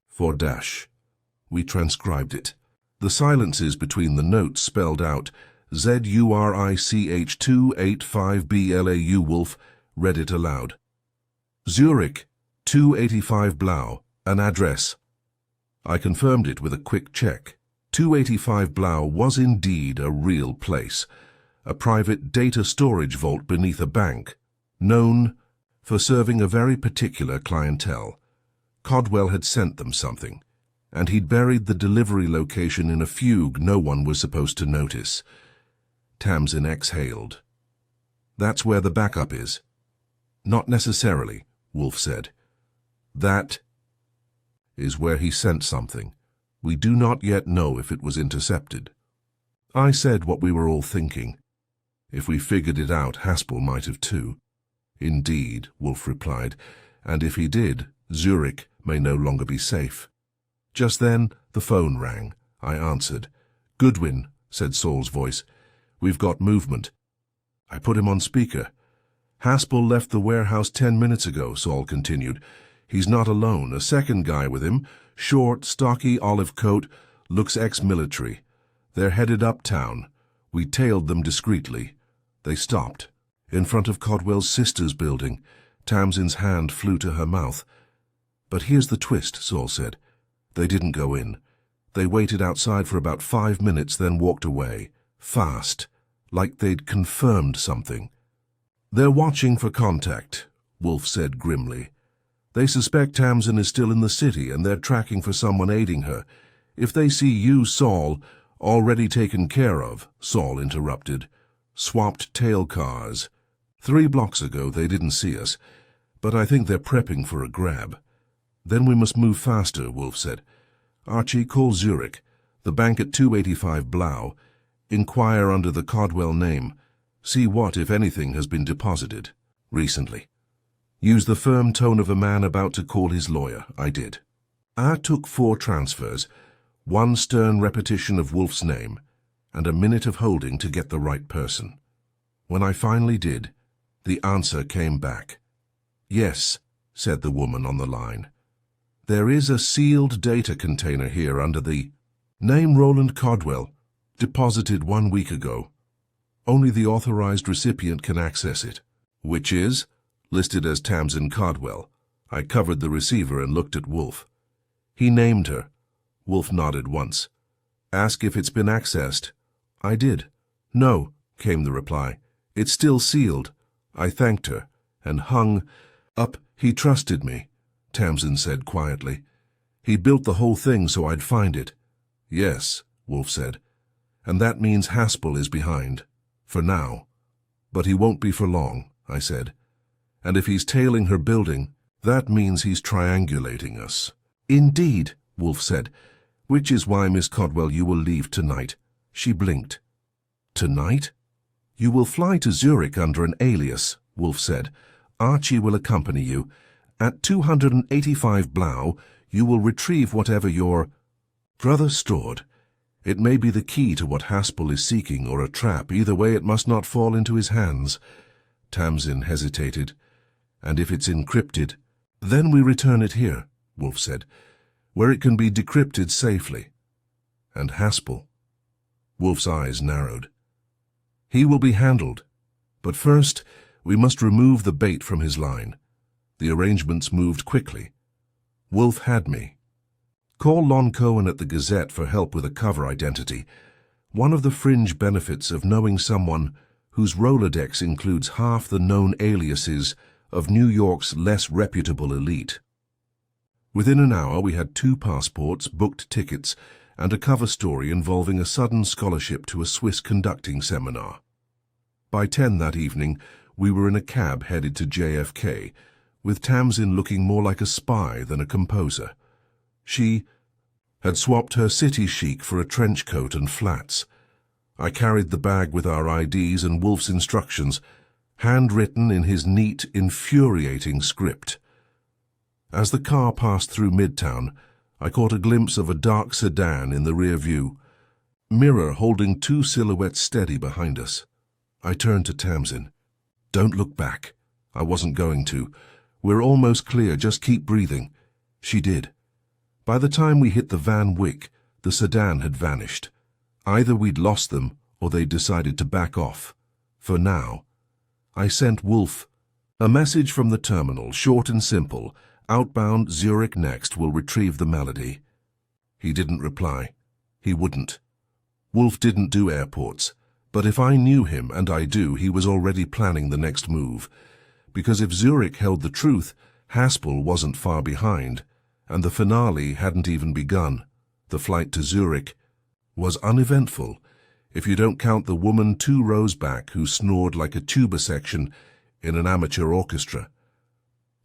for dash." We transcribed it. The silences between the notes spelled out ZURICH285BLAU. Wolfe read it aloud. "Zurich, 285 Blau, an address." I confirmed it with a quick check. 285 Blau was indeed a real place, a private data storage vault beneath a bank, known for serving a very particular clientele. Codwell had sent them something, and he'd buried the delivery location in a fugue no one was supposed to notice. Tamsin exhaled. "That's where the backup is." "Not necessarily," Wolfe said. "That is where he sent something. We do not yet know if it was intercepted." I said what we were all thinking. If we figured it out, Haspel might have too. "Indeed," Wolfe replied, "and if he did, Zurich may no longer be safe." Just then, the phone rang. I answered. "Goodwin," said Saul's voice. "We've got movement." I put him on speaker. "Haspel left the warehouse 10 minutes ago," Saul continued. "He's not alone. A second guy with him, short, stocky, olive coat, looks ex-military. They're headed uptown. We tailed them discreetly." They stopped. In front of Codwell's sister's building. Tamsin's hand flew to her mouth. "But here's the twist," Saul said. "They didn't go in. They waited outside for about 5 minutes, then walked away. Fast. Like they'd confirmed something." "They're watching for contact," Wolfe said grimly. "They suspect Tamsin is still in the city, and they're tracking for someone aiding her. If they see you, Saul, already taken care of," Saul interrupted. "Swapped tail cars. 3 blocks ago they didn't see us, but I think they're prepping for a grab." "Then we must move faster," Wolfe said. "Archie, call Zurich, the bank at 285 Blau. Inquire under the Codwell name. See what, if anything, has been deposited recently." Use the firm tone of a man about to call his lawyer. I did. I took 4 transfers. One stern repetition of Wolfe's name, and a minute of holding to get the right person. When I finally did, the answer came back. "Yes," said the woman on the line. "There is a sealed data container here under the name Roland Codwell, deposited 1 week ago. Only the authorized recipient can access it." "Which is?" "Listed as Tamsin Codwell." I covered the receiver and looked at Wolfe. He named her. Wolfe nodded once. "Ask if it's been accessed." I did. "No," came the reply. "It's still sealed." I thanked her and hung up. "He trusted me," Tamsin said quietly. "He built the whole thing so I'd find it." "Yes," Wolfe said. "And that means Haspel is behind. For now. But he won't be for long," I said. "And if he's tailing her building, that means he's triangulating us." "Indeed," Wolfe said. "Which is why, Miss Codwell, you will leave tonight." She blinked. "Tonight?" "You will fly to Zurich under an alias," Wolfe said. "Archie will accompany you. At 285 Blau, you will retrieve whatever your brother stored. It may be the key to what Haspel is seeking, or a trap. Either way, it must not fall into his hands." Tamsin hesitated. "And if it's encrypted?" "Then we return it here," Wolfe said, "where it can be decrypted safely." "And Haspel?" Wolfe's eyes narrowed. "He will be handled. But first, we must remove the bait from his line." The arrangements moved quickly. Wolfe had me. "Call Lon Cohen at the Gazette for help with a cover identity. One of the fringe benefits of knowing someone whose Rolodex includes half the known aliases of New York's less reputable elite." Within an hour, we had 2 passports, booked tickets, and a cover story involving a sudden scholarship to a Swiss conducting seminar. By 10 that evening, we were in a cab headed to JFK, with Tamsin looking more like a spy than a composer. She had swapped her city chic for a trench coat and flats. I carried the bag with our IDs and Wolfe's instructions, handwritten in his neat, infuriating script. As the car passed through Midtown, I caught a glimpse of a dark sedan in the rear view, mirror holding 2 silhouettes steady behind us. I turned to Tamsin. "Don't look back." I wasn't going to. "We're almost clear, just keep breathing." She did. By the time we hit the Van Wyck, the sedan had vanished. Either we'd lost them, or they'd decided to back off. For now. I sent Wolfe a message from the terminal, short and simple. "Outbound, Zurich next, will retrieve the melody." He didn't reply. He wouldn't. Wolfe didn't do airports. But if I knew him, and I do, he was already planning the next move. Because if Zurich held the truth, Haspel wasn't far behind, and the finale hadn't even begun. The flight to Zurich was uneventful, if you don't count the woman 2 rows back who snored like a tuba section in an amateur orchestra.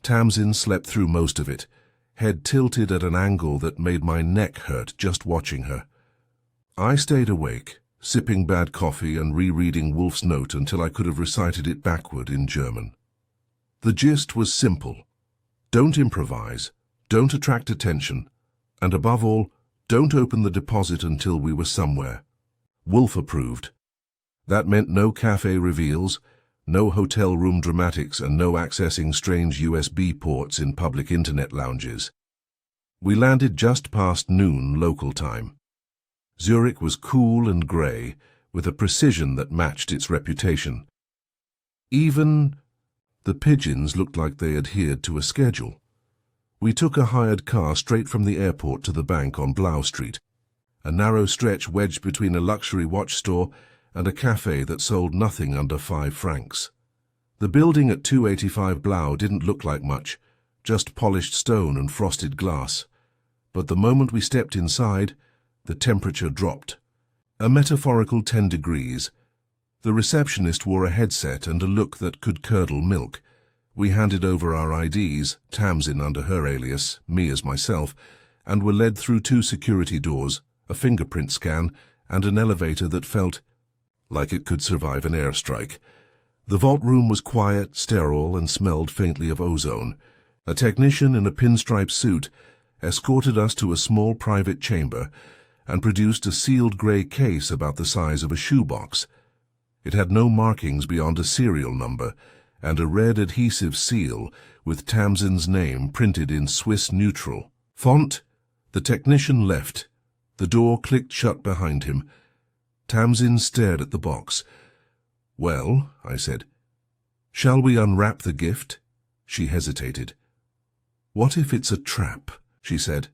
Tamsin slept through most of it, head tilted at an angle that made my neck hurt just watching her. I stayed awake, sipping bad coffee and rereading Wolfe's note until I could have recited it backward in German. The gist was simple. Don't improvise, don't attract attention, and above all, don't open the deposit until we were somewhere. Wolfe approved. That meant no cafe reveals, no hotel room dramatics, and no accessing strange USB ports in public internet lounges. We landed just past noon local time. Zurich was cool and grey, with a precision that matched its reputation. Even the pigeons looked like they adhered to a schedule. We took a hired car straight from the airport to the bank on Blau Street, a narrow stretch wedged between a luxury watch store and a cafe that sold nothing under 5 francs. The building at 285 Blau didn't look like much, just polished stone and frosted glass. But the moment we stepped inside, the temperature dropped. A metaphorical 10 degrees. The receptionist wore a headset and a look that could curdle milk. We handed over our IDs, Tamsin under her alias, me as myself, and were led through 2 security doors, a fingerprint scan, and an elevator that felt like it could survive an airstrike. The vault room was quiet, sterile, and smelled faintly of ozone. A technician in a pinstripe suit escorted us to a small private chamber, and produced a sealed grey case about the size of a shoebox. It had no markings beyond a serial number and a red adhesive seal with Tamsin's name printed in Swiss neutral font. The technician left. The door clicked shut behind him. Tamsin stared at the box. "Well," I said. "Shall we unwrap the gift?" She hesitated. "What if it's a trap?" she said.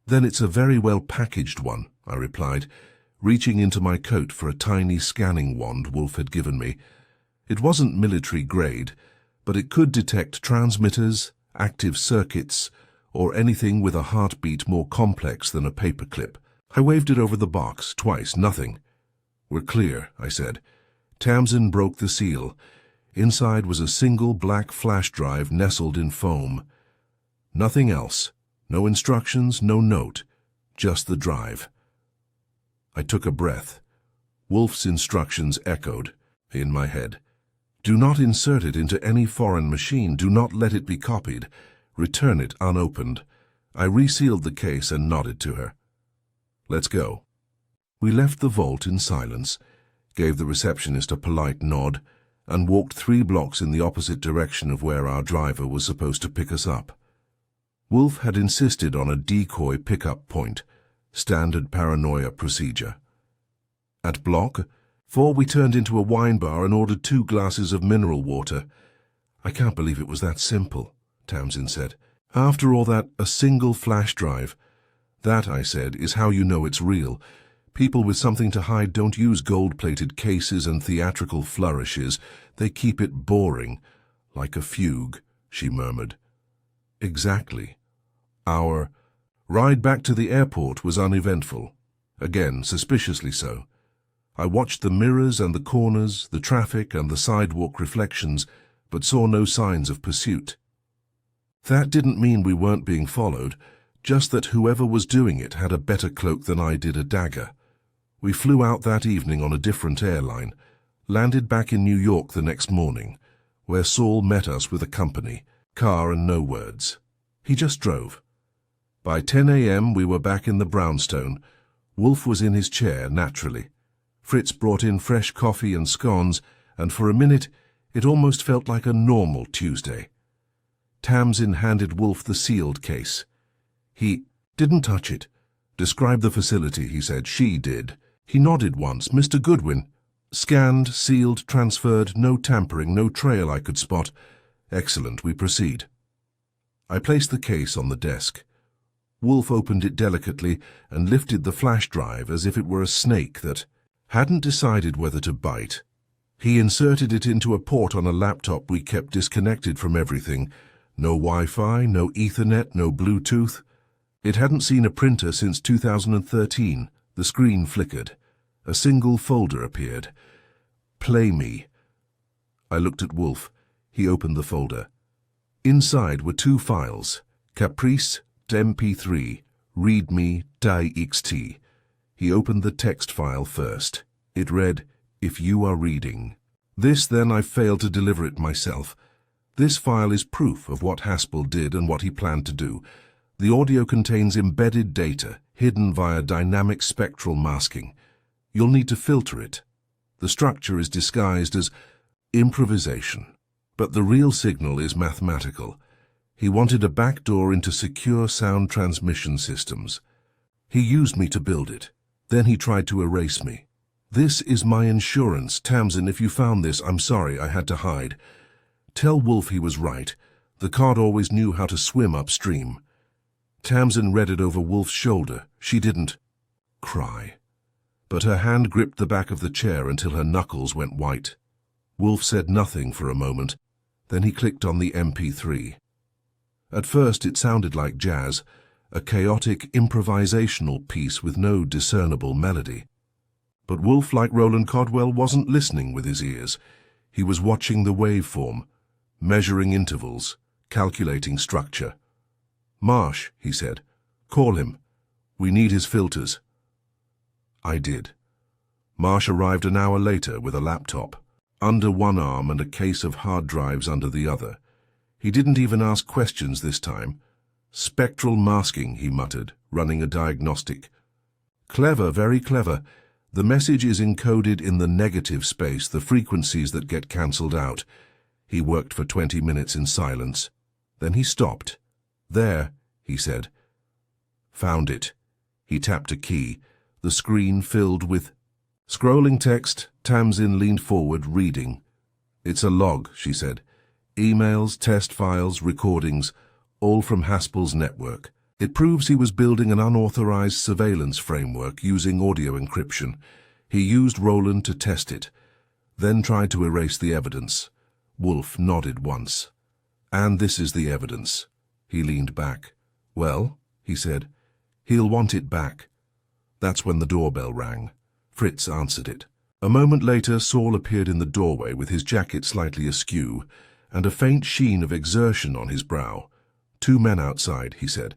"Then it's a very well packaged one," I replied, reaching into my coat for a tiny scanning wand Wolfe had given me. It wasn't military grade, but it could detect transmitters, active circuits, or anything with a heartbeat more complex than a paperclip. I waved it over the box, twice, nothing. "We're clear," I said. Tamsin broke the seal. Inside was a single black flash drive nestled in foam. Nothing else. No instructions, no note. Just the drive. I took a breath. Wolfe's instructions echoed in my head. "Do not insert it into any foreign machine. Do not let it be copied. Return it unopened." I resealed the case and nodded to her. "Let's go." We left the vault in silence, gave the receptionist a polite nod, and walked 3 blocks in the opposite direction of where our driver was supposed to pick us up. Wolfe had insisted on a decoy pickup point, standard paranoia procedure. At block 4 we turned into a wine bar and ordered 2 glasses of mineral water. "I can't believe it was that simple," Tamsin said. "After all that, a single flash drive." "That," I said, "is how you know it's real. People with something to hide don't use gold-plated cases and theatrical flourishes. They keep it boring, like a fugue," she murmured. "Exactly." Our ride back to the airport was uneventful. Again, suspiciously so. I watched the mirrors and the corners, the traffic and the sidewalk reflections, but saw no signs of pursuit. That didn't mean we weren't being followed, just that whoever was doing it had a better cloak than I did a dagger. We flew out that evening on a different airline, landed back in New York the next morning, where Saul met us with a company, car and no words. He just drove. By 10 a.m. we were back in the brownstone. Wolfe was in his chair, naturally. Fritz brought in fresh coffee and scones, and for a minute it almost felt like a normal Tuesday. Tamsin handed Wolfe the sealed case. He didn't touch it. "Describe the facility," he said. "She did." He nodded once. "Mr. Goodwin." "Scanned, sealed, transferred, no tampering, no trail I could spot." "Excellent, we proceed." I placed the case on the desk. Wolfe opened it delicately and lifted the flash drive as if it were a snake that hadn't decided whether to bite. He inserted it into a port on a laptop we kept disconnected from everything. No Wi-Fi, no Ethernet, no Bluetooth. It hadn't seen a printer since 2013. The screen flickered. A single folder appeared. "Play me." I looked at Wolfe. He opened the folder. Inside were 2 files, Caprice, MP3, readme.txt. He opened the text file first. It read, "If you are reading." This, then, I failed to deliver it myself. This file is proof of what Haspel did and what he planned to do. The audio contains embedded data, hidden via dynamic spectral masking. You'll need to filter it. The structure is disguised as improvisation, but the real signal is mathematical. He wanted a backdoor into secure sound transmission systems. He used me to build it. Then he tried to erase me. "This is my insurance. Tamsin, if you found this, I'm sorry I had to hide. Tell Wolfe he was right. The cod always knew how to swim upstream." Tamsin read it over Wolfe's shoulder. She didn't cry, but her hand gripped the back of the chair until her knuckles went white. Wolfe said nothing for a moment. Then he clicked on the MP3. At first it sounded like jazz, a chaotic improvisational piece with no discernible melody. But Wolfe, like Roland Codwell, wasn't listening with his ears. He was watching the waveform, measuring intervals, calculating structure. "Marsh," he said. "Call him. We need his filters." I did. Marsh arrived an hour later with a laptop, under one arm and a case of hard drives under the other. He didn't even ask questions this time. "Spectral masking," he muttered, running a diagnostic. Clever, very clever. The message is encoded in the negative space, the frequencies that get cancelled out. He worked for 20 minutes in silence. Then he stopped. There, he said. Found it. He tapped a key. The screen filled with scrolling text. Tamsin leaned forward, reading. It's a log, she said. Emails, test files, recordings, all from Haspel's network. It proves he was building an unauthorized surveillance framework using audio encryption. He used Roland to test it, then tried to erase the evidence. Wolfe nodded once. And this is the evidence. He leaned back. Well, he said, he'll want it back. That's when the doorbell rang. Fritz answered it. A moment later, Saul appeared in the doorway with his jacket slightly askew and a faint sheen of exertion on his brow. 2 men outside, he said.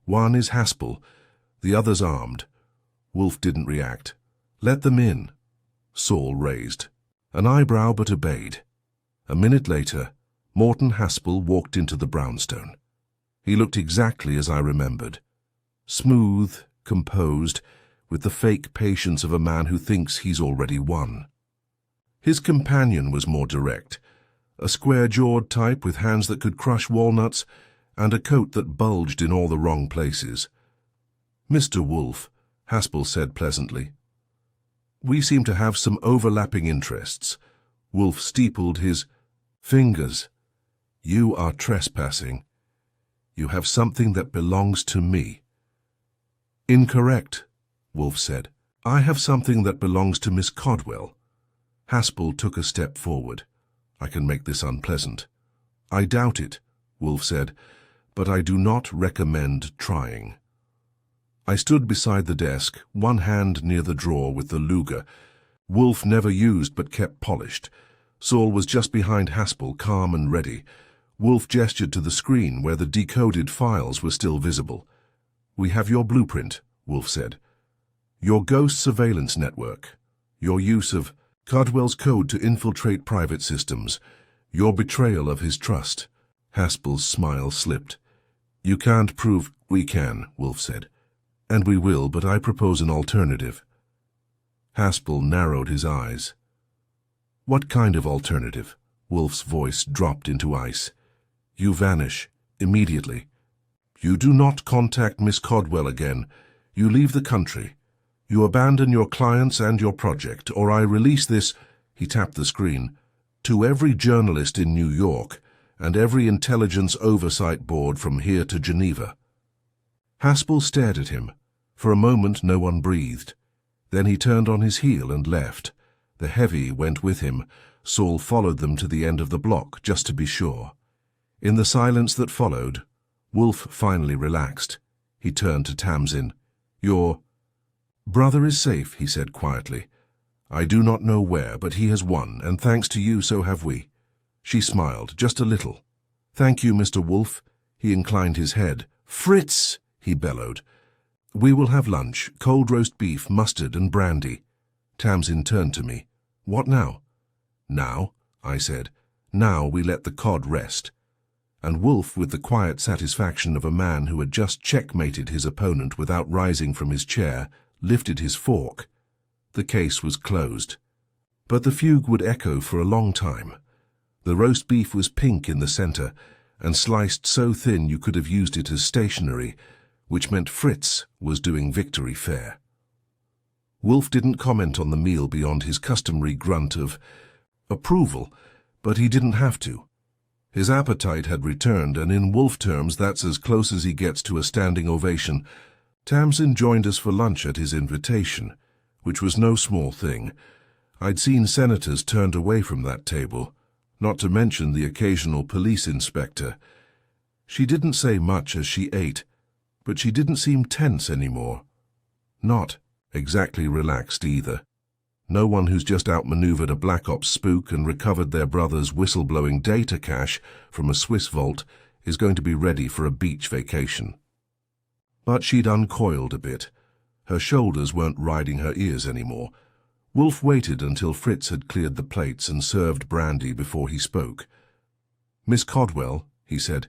One is Haspel, the other's armed. Wolfe didn't react. Let them in. Saul raised an eyebrow but obeyed. A minute later, Morton Haspel walked into the brownstone. He looked exactly as I remembered. Smooth, composed, with the fake patience of a man who thinks he's already won. His companion was more direct, a square-jawed type with hands that could crush walnuts and a coat that bulged in all the wrong places. Mr. Wolfe, Haspel said pleasantly. We seem to have some overlapping interests. Wolfe steepled his fingers. You are trespassing. You have something that belongs to me. Incorrect, Wolfe said. I have something that belongs to Miss Codwell. Haspel took a step forward. I can make this unpleasant. I doubt it, Wolfe said, but I do not recommend trying. I stood beside the desk, one hand near the drawer with the Luger. Wolfe never used but kept polished. Saul was just behind Haspel, calm and ready. Wolfe gestured to the screen where the decoded files were still visible. We have your blueprint, Wolfe said. Your ghost surveillance network. Your use of Codwell's code to infiltrate private systems. Your betrayal of his trust. Haspel's smile slipped. You can't prove. We can, Wolfe said. And we will, but I propose an alternative. Haspel narrowed his eyes. What kind of alternative? Wolfe's voice dropped into ice. You vanish, immediately. You do not contact Miss Codwell again. You leave the country. You abandon your clients and your project, or I release this, he tapped the screen, to every journalist in New York and every intelligence oversight board from here to Geneva. Haspel stared at him. For a moment no one breathed. Then he turned on his heel and left. The heavy went with him. Saul followed them to the end of the block, just to be sure. In the silence that followed, Wolfe finally relaxed. He turned to Tamsin. Your brother is safe, he said quietly. I do not know where, but he has won, and thanks to you so have we. She smiled, just a little. Thank you, Mr. Wolfe. He inclined his head. Fritz, he bellowed. We will have lunch, cold roast beef, mustard and brandy. Tamsin turned to me. What now? Now, I said. Now we let the cod rest. And Wolfe, with the quiet satisfaction of a man who had just checkmated his opponent without rising from his chair, lifted his fork. The case was closed. But the fugue would echo for a long time. The roast beef was pink in the center, and sliced so thin you could have used it as stationery, which meant Fritz was doing victory fair. Wolfe didn't comment on the meal beyond his customary grunt of approval, but he didn't have to. His appetite had returned, and in Wolfe terms that's as close as he gets to a standing ovation. Tamsin joined us for lunch at his invitation, which was no small thing. I'd seen senators turned away from that table, not to mention the occasional police inspector. She didn't say much as she ate, but she didn't seem tense anymore. Not exactly relaxed either. No one who's just outmaneuvered a Black Ops spook and recovered their brother's whistleblowing data cache from a Swiss vault is going to be ready for a beach vacation. But she'd uncoiled a bit. Her shoulders weren't riding her ears anymore. Wolfe waited until Fritz had cleared the plates and served brandy before he spoke. Miss Codwell, he said,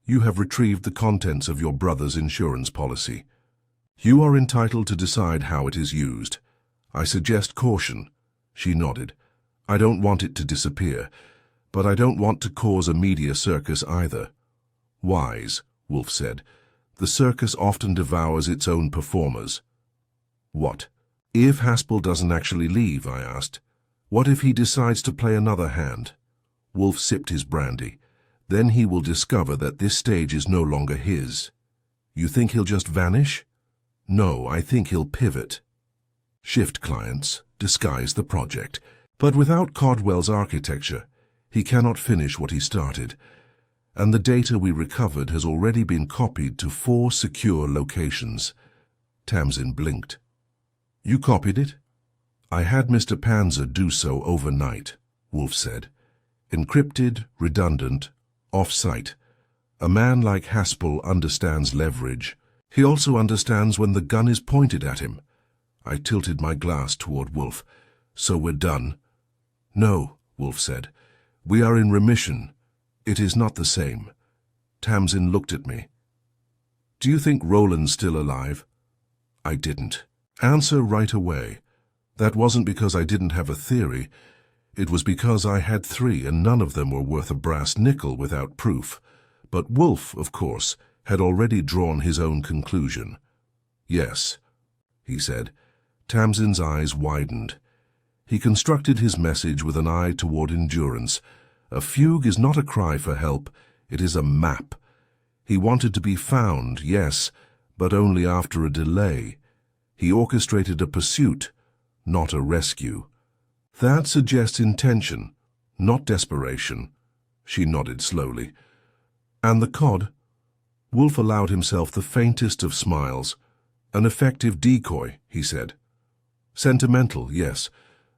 you have retrieved the contents of your brother's insurance policy. You are entitled to decide how it is used. I suggest caution. She nodded. I don't want it to disappear, but I don't want to cause a media circus either. Wise, Wolfe said. The circus often devours its own performers. What? If Haspel doesn't actually leave, I asked. What if he decides to play another hand? Wolfe sipped his brandy. Then he will discover that this stage is no longer his. You think he'll just vanish? No, I think he'll pivot. Shift clients, disguise the project. But without Codwell's architecture, he cannot finish what he started. And the data we recovered has already been copied to 4 secure locations. Tamsin blinked. You copied it? I had Mr. Panzer do so overnight, Wolfe said. Encrypted, redundant, off-site. A man like Haspel understands leverage. He also understands when the gun is pointed at him. I tilted my glass toward Wolfe. So we're done? No, Wolfe said. We are in remission. It is not the same. Tamsin looked at me. Do you think Roland's still alive? I didn't. Answer right away. That wasn't because I didn't have a theory. It was because I had 3 and none of them were worth a brass nickel without proof. But Wolfe, of course, had already drawn his own conclusion. Yes, he said. Tamsin's eyes widened. He constructed his message with an eye toward endurance. A fugue is not a cry for help, it is a map. He wanted to be found, yes, but only after a delay. He orchestrated a pursuit, not a rescue. That suggests intention, not desperation. She nodded slowly. And the cod? Wolfe allowed himself the faintest of smiles. An effective decoy, he said. Sentimental, yes,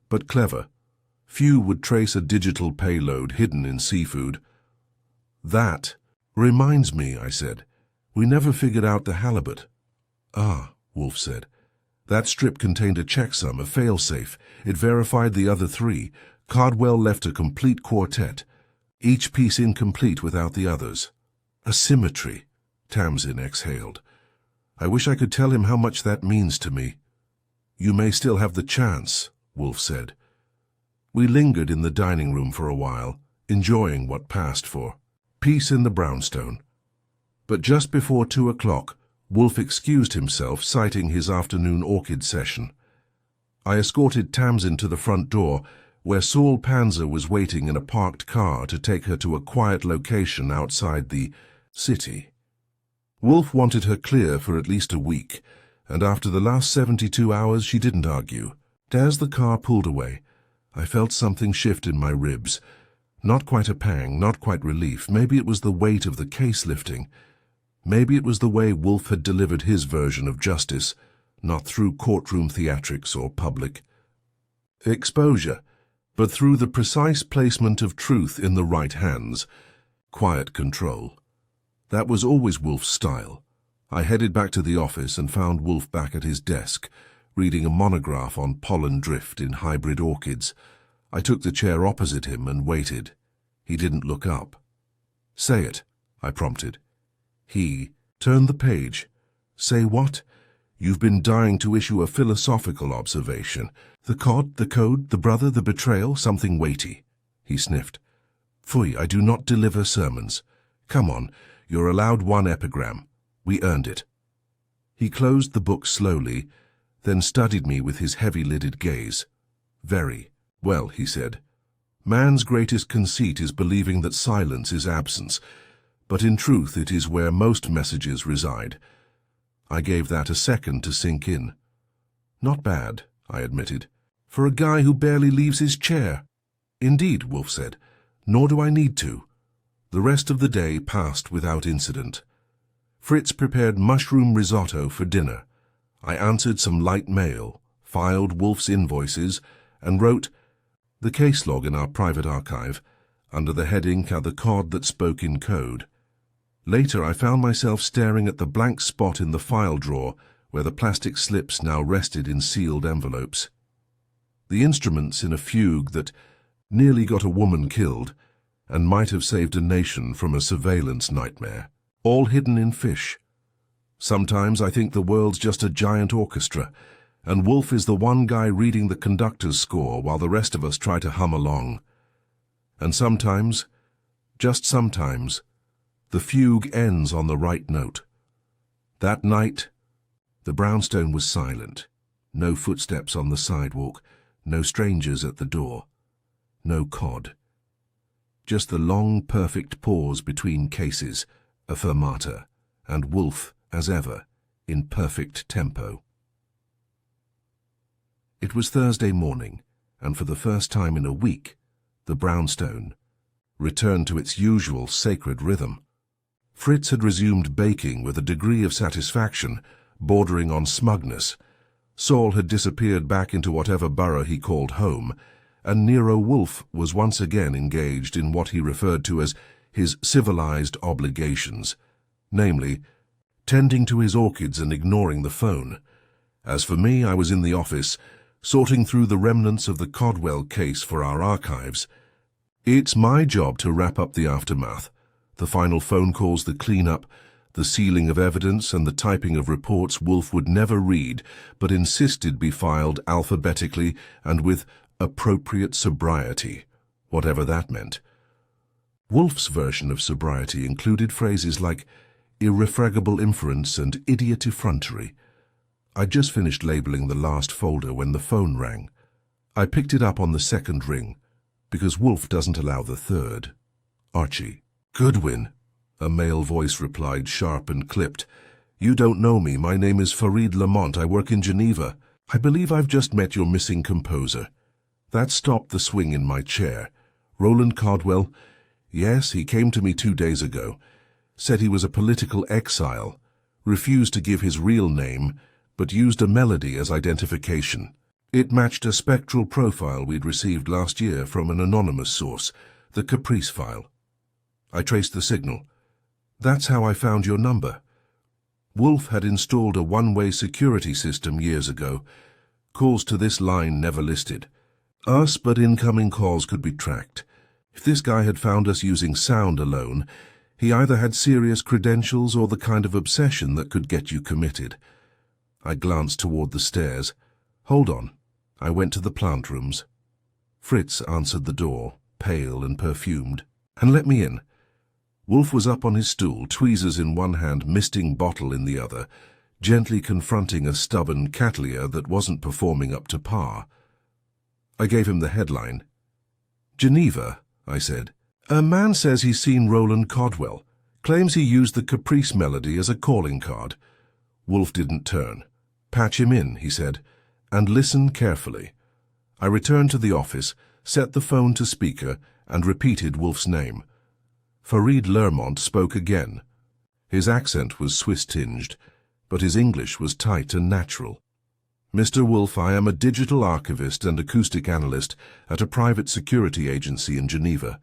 but clever. Few would trace a digital payload hidden in seafood. That reminds me, I said. We never figured out the halibut. Ah, Wolfe said. That strip contained a checksum, a failsafe. It verified the other 3. Codwell left a complete quartet, each piece incomplete without the others. A symmetry, Tamsin exhaled. I wish I could tell him how much that means to me. You may still have the chance, Wolfe said. We lingered in the dining room for a while, enjoying what passed for peace in the brownstone. But just before 2 o'clock, Wolfe excused himself, citing his afternoon orchid session. I escorted Tamsin to the front door, where Saul Panzer was waiting in a parked car to take her to a quiet location outside the city. Wolfe wanted her clear for at least a week, and after the last 72 hours she didn't argue. As the car pulled away, I felt something shift in my ribs. Not quite a pang, not quite relief. Maybe it was the weight of the case lifting. Maybe it was the way Wolfe had delivered his version of justice, not through courtroom theatrics or public exposure, but through the precise placement of truth in the right hands. Quiet control. That was always Wolfe's style. I headed back to the office and found Wolfe back at his desk, reading a monograph on pollen drift in hybrid orchids. I took the chair opposite him and waited. He didn't look up. Say it, I prompted. He turned the page. Say what? You've been dying to issue a philosophical observation. The cod, the code, the brother, the betrayal, something weighty. He sniffed. Phooey, I do not deliver sermons. Come on, you're allowed 1 epigram. We earned it. He closed the book slowly, then studied me with his heavy-lidded gaze. Very well, he said. Man's greatest conceit is believing that silence is absence, but in truth it is where most messages reside. I gave that a second to sink in. Not bad, I admitted, for a guy who barely leaves his chair. Indeed, Wolfe said, nor do I need to. The rest of the day passed without incident. Fritz prepared mushroom risotto for dinner. I answered some light mail, filed Wolfe's invoices, and wrote the case log in our private archive under the heading The Cod That Spoke in Code. Later I found myself staring at the blank spot in the file drawer where the plastic slips now rested in sealed envelopes. The instruments in a fugue that nearly got a woman killed and might have saved a nation from a surveillance nightmare, all hidden in fish. Sometimes I think the world's just a giant orchestra, and Wolfe is the one guy reading the conductor's score while the rest of us try to hum along. And sometimes, just sometimes, the fugue ends on the right note. That night, the brownstone was silent. No footsteps on the sidewalk, no strangers at the door, no cod. Just the long, perfect pause between cases, a fermata, and Wolfe, as ever, in perfect tempo. It was Thursday morning, and for the first time in a week, the brownstone returned to its usual sacred rhythm. Fritz had resumed baking with a degree of satisfaction bordering on smugness. Saul had disappeared back into whatever borough he called home, and Nero Wolfe was once again engaged in what he referred to as his civilized obligations, namely, tending to his orchids and ignoring the phone. As for me, I was in the office, sorting through the remnants of the Codwell case for our archives. It's my job to wrap up the aftermath, the final phone calls, the clean-up, the sealing of evidence and the typing of reports Wolfe would never read, but insisted be filed alphabetically and with appropriate sobriety, whatever that meant. Wolfe's version of sobriety included phrases like irrefragable inference and idiot effrontery. I'd just finished labeling the last folder when the phone rang. I picked it up on the second ring, because Wolfe doesn't allow the third. Archie. Goodwin, a male voice replied, sharp and clipped. You don't know me. My name is Farid Lamont. I work in Geneva. I believe I've just met your missing composer. That stopped the swing in my chair. Roland Codwell? Yes, he came to me 2 days ago. Said he was a political exile. Refused to give his real name, but used a melody as identification. It matched a spectral profile we'd received last year from an anonymous source, the Caprice file. I traced the signal. That's how I found your number. Wolfe had installed a one-way security system years ago. Calls to this line never listed. Us, but incoming calls could be tracked. If this guy had found us using sound alone, he either had serious credentials or the kind of obsession that could get you committed. I glanced toward the stairs. Hold on. I went to the plant rooms. Fritz answered the door, pale and perfumed, and let me in. Wolfe was up on his stool, tweezers in one hand, misting bottle in the other, gently confronting a stubborn cattleyar that wasn't performing up to par. I gave him the headline. Geneva, I said. A man says he's seen Roland Codwell. Claims he used the Caprice melody as a calling card. Wolfe didn't turn. Patch him in, he said, and listen carefully. I returned to the office, set the phone to speaker, and repeated Wolfe's name. Farid Lermont spoke again. His accent was Swiss-tinged, but his English was tight and natural. Mr. Wolfe, I am a digital archivist and acoustic analyst at a private security agency in Geneva.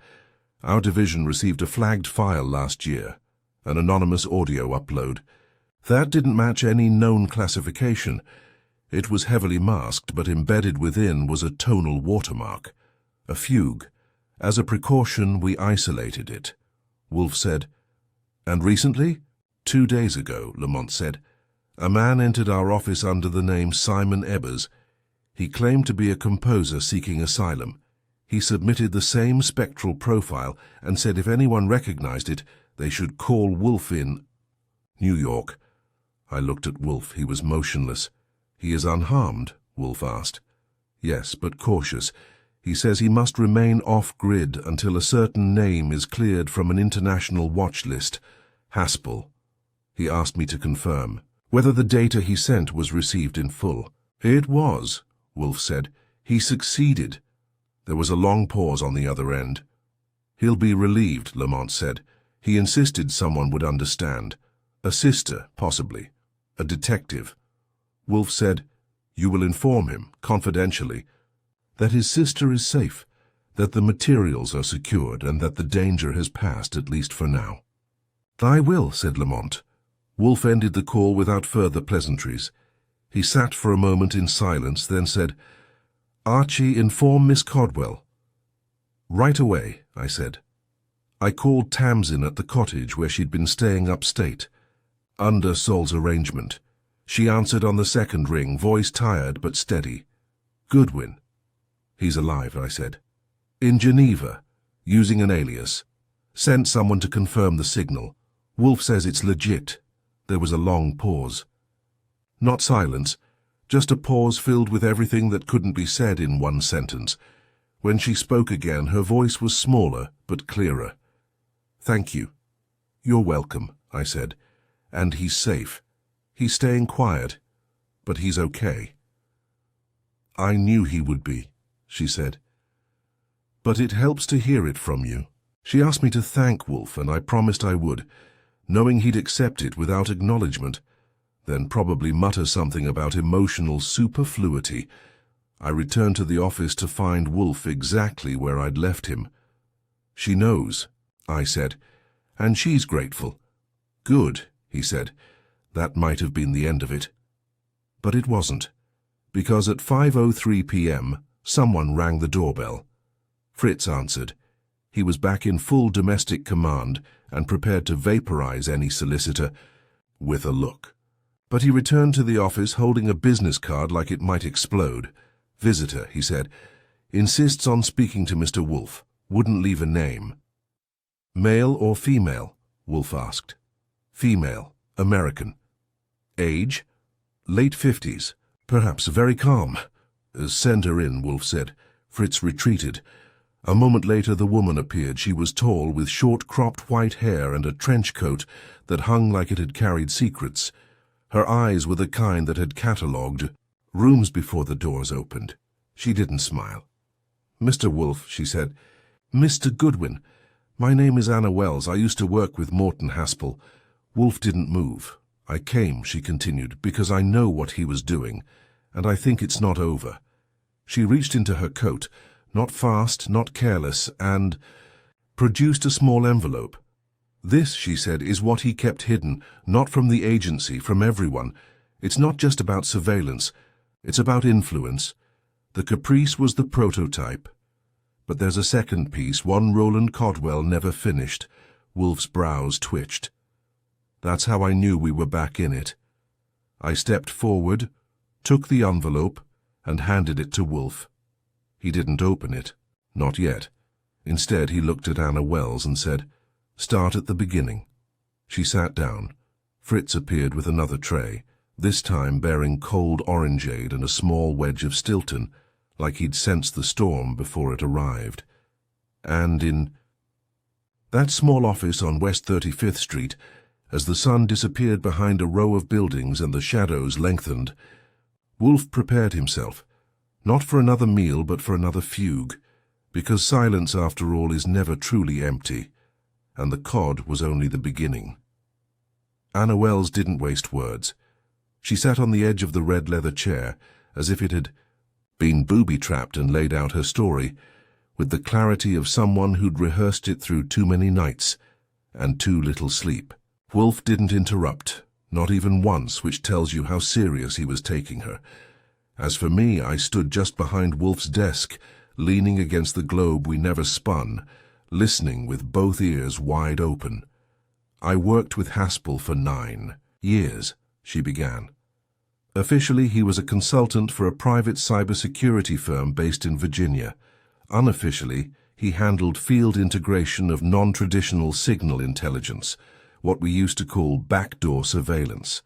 Our division received a flagged file last year, an anonymous audio upload. That didn't match any known classification. It was heavily masked, but embedded within was a tonal watermark, a fugue. As a precaution, we isolated it. Wolfe said. And recently? 2 days ago, Lamont said. A man entered our office under the name Simon Ebbers. He claimed to be a composer seeking asylum. He submitted the same spectral profile and said if anyone recognized it, they should call Wolfe in New York. I looked at Wolfe. He was motionless. He is unharmed? Wolfe asked. Yes, but cautious. He says he must remain off-grid until a certain name is cleared from an international watch list. Haspel. He asked me to confirm whether the data he sent was received in full. It was, Wolfe said. He succeeded. There was a long pause on the other end. He'll be relieved, Lamont said. He insisted someone would understand. A sister, possibly. A detective. Wolfe said, You will inform him, confidentially, that his sister is safe, that the materials are secured, and that the danger has passed, at least for now. I will, said Lamont. Wolfe ended the call without further pleasantries. He sat for a moment in silence, then said, Archie, inform Miss Codwell. Right away, I said. I called Tamsin at the cottage where she'd been staying upstate. Under Sol's arrangement. She answered on the second ring, voice tired but steady. Goodwin. He's alive, I said. In Geneva, using an alias. Sent someone to confirm the signal. Wolfe says it's legit. There was a long pause. Not silence, just a pause filled with everything that couldn't be said in one sentence. When she spoke again, her voice was smaller but clearer. Thank you. You're welcome, I said. And he's safe. He's staying quiet, but he's okay. I knew he would be, she said. But it helps to hear it from you. She asked me to thank Wolfe, and I promised I would, knowing he'd accept it without acknowledgement, then probably mutter something about emotional superfluity. I returned to the office to find Wolfe exactly where I'd left him. She knows, I said, and she's grateful. Good, he said. That might have been the end of it. But it wasn't, because at 5:03 p.m. someone rang the doorbell. Fritz answered. He was back in full domestic command and prepared to vaporize any solicitor with a look. But he returned to the office holding a business card like it might explode. Visitor, he said. Insists on speaking to Mr. Wolfe. Wouldn't leave a name. Male or female? Wolfe asked. Female. American. Age? Late 50s. Perhaps very calm. Send her in, Wolfe said. Fritz retreated. A moment later the woman appeared. She was tall, with short cropped white hair and a trench coat that hung like it had carried secrets. Her eyes were the kind that had catalogued rooms before the doors opened. She didn't smile. Mr. Wolfe, she said. Mr. Goodwin. My name is Anna Wells. I used to work with Morton Haspel. Wolfe didn't move. I came, she continued, because I know what he was doing, and I think it's not over. She reached into her coat, not fast, not careless, and produced a small envelope. This, she said, is what he kept hidden, not from the agency, from everyone. It's not just about surveillance. It's about influence. The Caprice was the prototype. But there's a second piece, one Roland Codwell never finished. Wolfe's brows twitched. That's how I knew we were back in it. I stepped forward, took the envelope, and handed it to Wolfe. He didn't open it. Not yet. Instead, he looked at Anna Wells and said, Start at the beginning. She sat down. Fritz appeared with another tray, this time bearing cold orangeade and a small wedge of Stilton, like he'd sensed the storm before it arrived. And in that small office on West 35th Street, as the sun disappeared behind a row of buildings and the shadows lengthened, Wolfe prepared himself, not for another meal but for another fugue, because silence, after all, is never truly empty, and the cod was only the beginning. Anna Wells didn't waste words. She sat on the edge of the red leather chair, as if it had been booby-trapped, and laid out her story, with the clarity of someone who'd rehearsed it through too many nights and too little sleep. Wolfe didn't interrupt, not even once, which tells you how serious he was taking her. As for me, I stood just behind Wolfe's desk, leaning against the globe we never spun, listening with both ears wide open. I worked with Haspel for 9 years, she began. Officially, he was a consultant for a private cybersecurity firm based in Virginia. Unofficially, he handled field integration of non-traditional signal intelligence, what we used to call backdoor surveillance.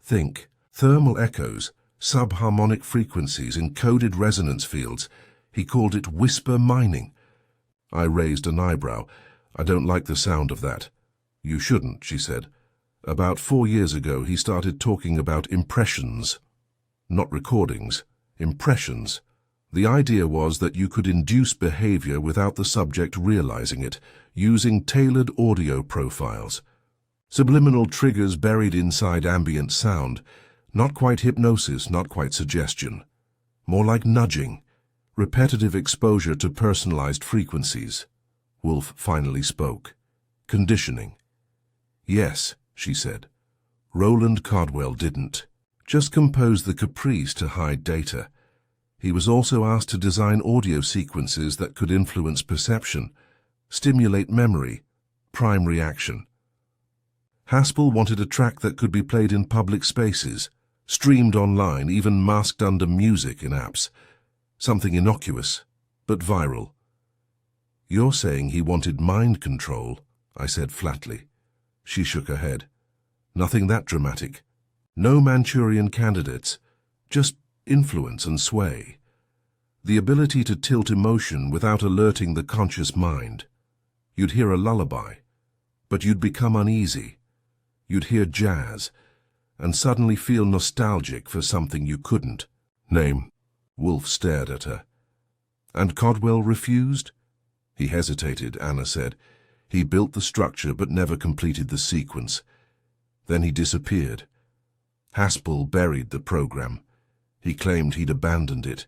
Think thermal echoes, subharmonic frequencies, encoded resonance fields. He called it whisper mining. I raised an eyebrow. I don't like the sound of that. You shouldn't, she said. About 4 years ago, he started talking about impressions. Not recordings, impressions. The idea was that you could induce behavior without the subject realizing it, using tailored audio profiles. Subliminal triggers buried inside ambient sound. Not quite hypnosis, not quite suggestion. More like nudging. Repetitive exposure to personalized frequencies. Wolfe finally spoke. Conditioning. Yes, she said. Roland Codwell didn't just compose the Caprice to hide data. He was also asked to design audio sequences that could influence perception, stimulate memory, prime reaction. Haspel wanted a track that could be played in public spaces, streamed online, even masked under music in apps. Something innocuous, but viral. "You're saying he wanted mind control," I said flatly. She shook her head. "Nothing that dramatic. No Manchurian candidates, just influence and sway. The ability to tilt emotion without alerting the conscious mind. You'd hear a lullaby, but you'd become uneasy. You'd hear jazz, and suddenly feel nostalgic for something you couldn't name." Wolfe stared at her. "And Codwell refused?" He hesitated, Anna said. "He built the structure but never completed the sequence. Then he disappeared. Haspel buried the program. He claimed he'd abandoned it.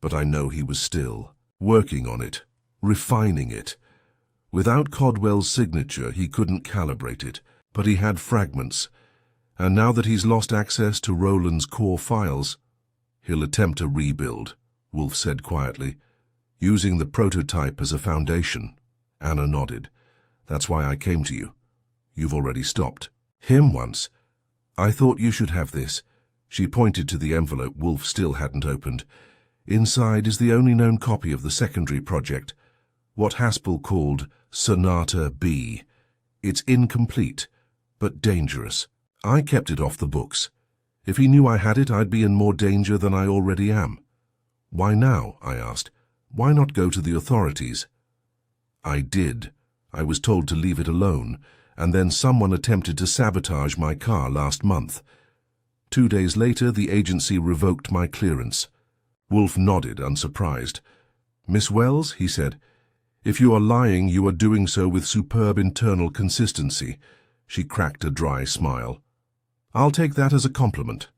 But I know he was still working on it, refining it. Without Codwell's signature, he couldn't calibrate it, but he had fragments. And now that he's lost access to Roland's core files, he'll attempt a rebuild," Wolfe said quietly, "using the prototype as a foundation." Anna nodded. "That's why I came to you. You've already stopped him once. I thought you should have this." She pointed to the envelope Wolfe still hadn't opened. "Inside is the only known copy of the secondary project, what Haspel called Sonata B. It's incomplete, but dangerous. I kept it off the books. If he knew I had it, I'd be in more danger than I already am." "Why now?" I asked. "Why not go to the authorities?" "I did. I was told to leave it alone, and then someone attempted to sabotage my car last month. 2 days later, the agency revoked my clearance." Wolfe nodded, unsurprised. "Miss Wells," he said, "if you are lying, you are doing so with superb internal consistency." She cracked a dry smile. "I'll take that as a compliment."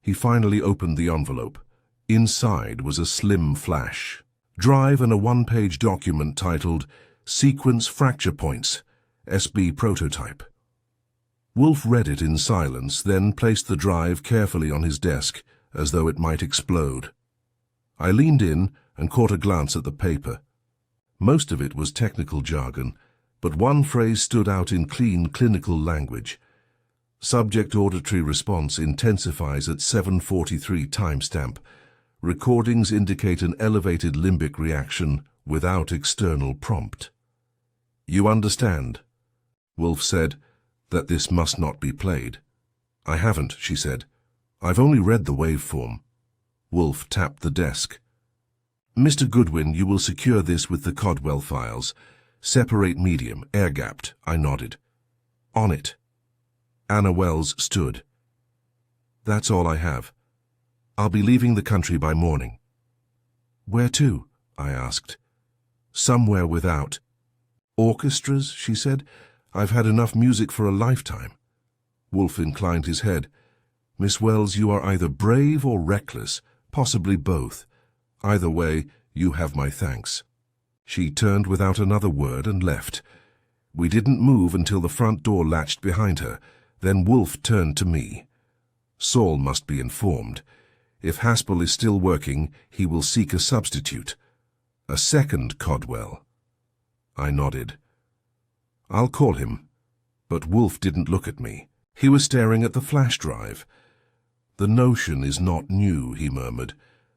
He finally opened the envelope. Inside was a slim flash drive and a one-page document titled Sequence Fracture Points, SB Prototype. Wolfe read it in silence, then placed the drive carefully on his desk, as though it might explode. I leaned in and caught a glance at the paper. Most of it was technical jargon, but one phrase stood out in clean clinical language. Subject auditory response intensifies at 7:43 timestamp. Recordings indicate an elevated limbic reaction without external prompt. "You understand," Wolfe said, "that this must not be played." "I haven't," she said. "I've only read the waveform." Wolfe tapped the desk. "Mr. Goodwin, you will secure this with the Codwell files. Separate medium, air-gapped." I nodded. "On it." Anna Wells stood. "That's all I have. I'll be leaving the country by morning." "Where to?" I asked. "Somewhere without." "Orchestras," she said. "I've had enough music for a lifetime." Wolfe inclined his head. "Miss Wells, you are either brave or reckless, possibly both. Either way, you have my thanks." She turned without another word and left. We didn't move until the front door latched behind her. Then Wolfe turned to me. "Saul must be informed. If Haspel is still working, he will seek a substitute. A second Codwell." I nodded. "I'll call him." But Wolfe didn't look at me. He was staring at the flash drive. "The notion is not new," he murmured.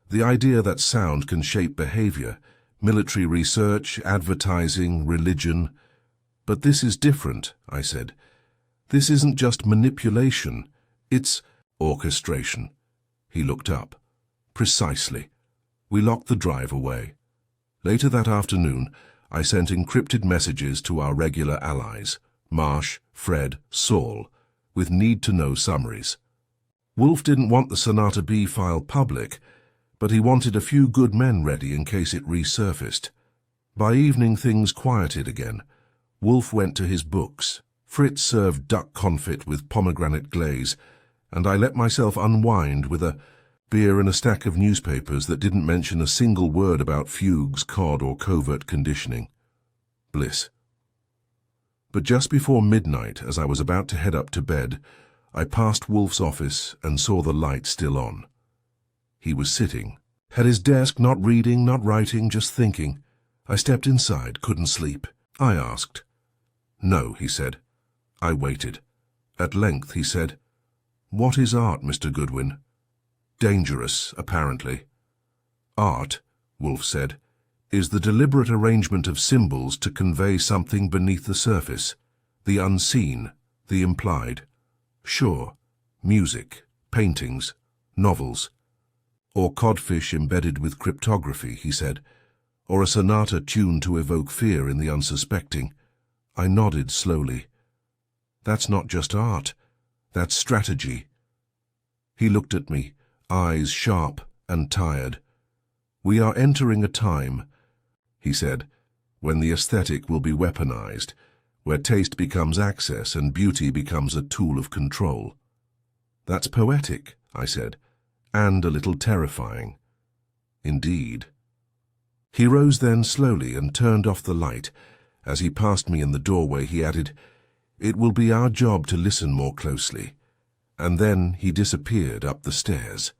"The idea that sound can shape behavior, military research, advertising, religion. But this is different," I said. "This isn't just manipulation. It's orchestration." He looked up. "Precisely." We locked the drive away. Later that afternoon, I sent encrypted messages to our regular allies, Marsh, Fred, Saul, with need-to-know summaries. Wolfe didn't want the Sonata B file public, but he wanted a few good men ready in case it resurfaced. By evening, things quieted again. Wolfe went to his books. Fritz served duck confit with pomegranate glaze, and I let myself unwind with a beer and a stack of newspapers that didn't mention a single word about fugues, cod, or covert conditioning. Bliss. But just before midnight, as I was about to head up to bed, I passed Wolfe's office and saw the light still on. He was sitting. At his desk, not reading, not writing, just thinking. I stepped inside, couldn't sleep. I asked. "No," he said. I waited. At length he said, "What is art, Mr. Goodwin?" "Dangerous, apparently." "Art," Wolfe said, "is the deliberate arrangement of symbols to convey something beneath the surface, the unseen, the implied. Sure, music, paintings, novels. Or codfish embedded with cryptography," he said, "or a sonata tuned to evoke fear in the unsuspecting." I nodded slowly. "That's not just art, that's strategy." He looked at me, eyes sharp and tired. "We are entering a time," he said, "when the aesthetic will be weaponized, where taste becomes access and beauty becomes a tool of control." "That's poetic," I said, "and a little terrifying." "Indeed." He rose then slowly and turned off the light. As he passed me in the doorway, he added, "It will be our job to listen more closely." And then he disappeared up the stairs.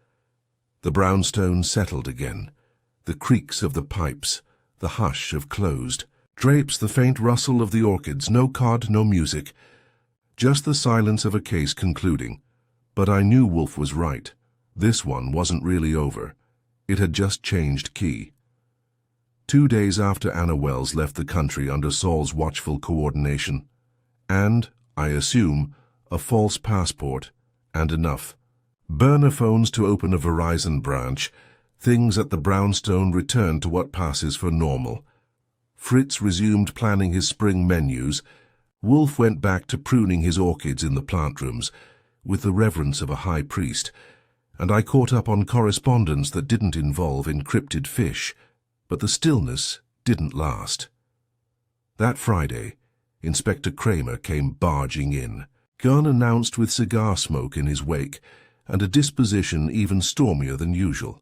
The brownstone settled again, the creaks of the pipes, the hush of closed drapes, the faint rustle of the orchids, no cod, no music, just the silence of a case concluding. But I knew Wolfe was right. This one wasn't really over. It had just changed key. 2 days after Anna Wells left the country under Saul's watchful coordination, and, I assume, a false passport, and enough. Burner phones to open a Verizon branch. Things at the brownstone returned to what passes for normal. Fritz resumed planning his spring menus. Wolfe went back to pruning his orchids in the plant rooms, with the reverence of a high priest, and I caught up on correspondence that didn't involve encrypted fish, but the stillness didn't last. That Friday, Inspector Kramer came barging in, gun announced with cigar smoke in his wake, and a disposition even stormier than usual.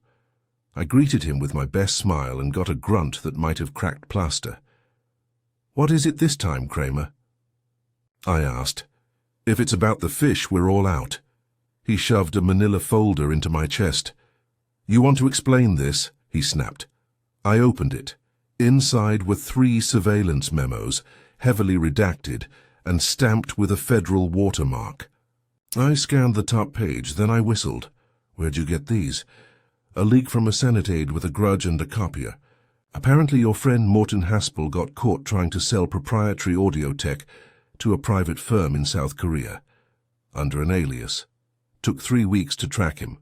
I greeted him with my best smile and got a grunt that might have cracked plaster. "What is it this time, Kramer?" I asked. "If it's about the fish, we're all out." He shoved a manila folder into my chest. "You want to explain this?" he snapped. I opened it. Inside were 3 surveillance memos, heavily redacted and stamped with a federal watermark. I scanned the top page, then I whistled. "Where'd you get these?" "A leak from a Senate aide with a grudge and a copier. Apparently your friend Morton Haspel got caught trying to sell proprietary audio tech to a private firm in South Korea, under an alias. Took 3 weeks to track him.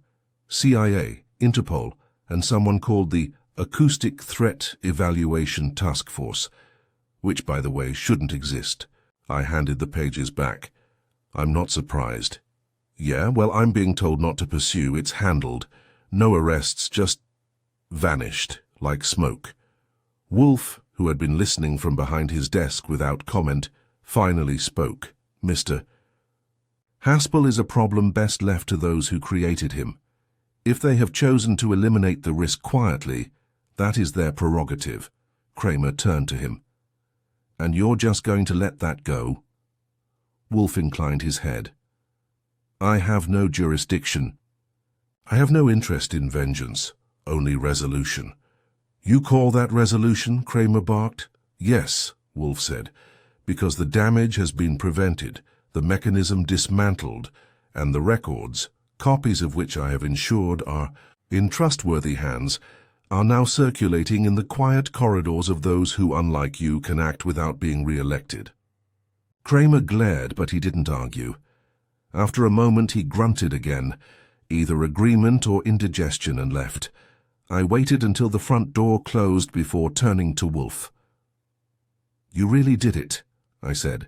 CIA, Interpol, and someone called the Acoustic Threat Evaluation Task Force, which, by the way, shouldn't exist." I handed the pages back. "I'm not surprised." "Yeah, well, I'm being told not to pursue. It's handled. No arrests, just vanished, like smoke." Wolfe, who had been listening from behind his desk without comment, finally spoke. "Mr. Haspel is a problem best left to those who created him. If they have chosen to eliminate the risk quietly, that is their prerogative." Kramer turned to him. "And you're just going to let that go?" Wolfe inclined his head. "I have no jurisdiction. I have no interest in vengeance, only resolution." "You call that resolution?" Kramer barked. "Yes," Wolfe said, "because the damage has been prevented, the mechanism dismantled, and the records, copies of which I have ensured are in trustworthy hands, are now circulating in the quiet corridors of those who, unlike you, can act without being re-elected." Kramer glared, but he didn't argue. After a moment he grunted again, either agreement or indigestion, and left. I waited until the front door closed before turning to Wolfe. "You really did it," I said.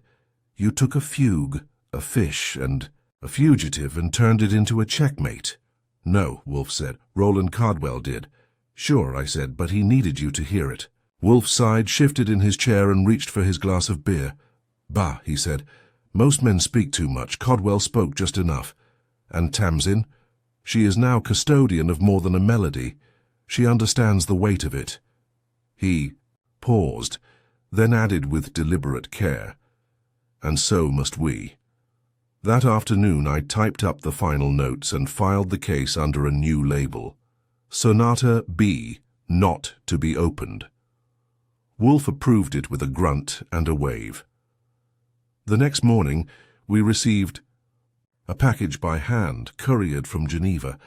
"You took a fugue, a fish, and a fugitive and turned it into a checkmate." "No," Wolfe said. "Roland Cardwell did." "Sure," I said, "but he needed you to hear it." Wolfe sighed, shifted in his chair, and reached for his glass of beer. "Bah," he said. "Most men speak too much. Codwell spoke just enough. And Tamsin? She is now custodian of more than a melody. She understands the weight of it." He paused, then added with deliberate care, "And so must we." That afternoon I typed up the final notes and filed the case under a new label. Sonata B, not to be opened. Wolfe approved it with a grunt and a wave. The next morning, we received a package by hand, couriered from Geneva.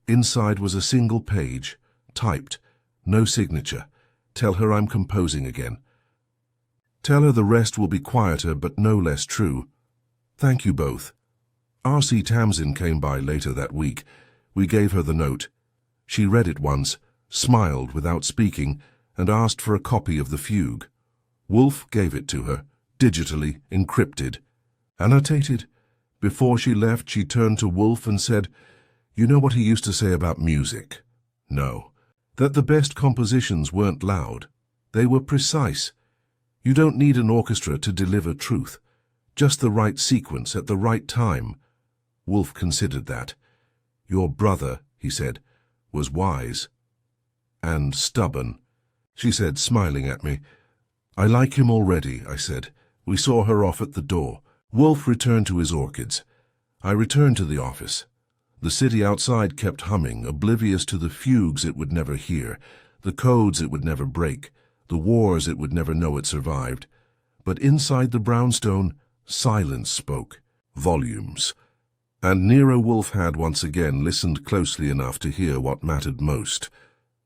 Inside was a single page, typed, no signature. Tell her I'm composing again. Tell her the rest will be quieter but no less true. Thank you both. R.C. Tamsin came by later that week. We gave her the note. She read it once, smiled without speaking, and asked for a copy of the fugue. Wolfe gave it to her, digitally encrypted, annotated. Before she left, she turned to Wolfe and said, "You know what he used to say about music?" "No." "That the best compositions weren't loud. They were precise. You don't need an orchestra to deliver truth. Just the right sequence at the right time." Wolfe considered that. "Your brother," he said, "was wise. And stubborn," she said, smiling at me. "I like him already," I said. We saw her off at the door. Wolfe returned to his orchids. I returned to the office. The city outside kept humming, oblivious to the fugues it would never hear, the codes it would never break, the wars it would never know it survived. But inside the brownstone, silence spoke, volumes. And Nero Wolfe had once again listened closely enough to hear what mattered most.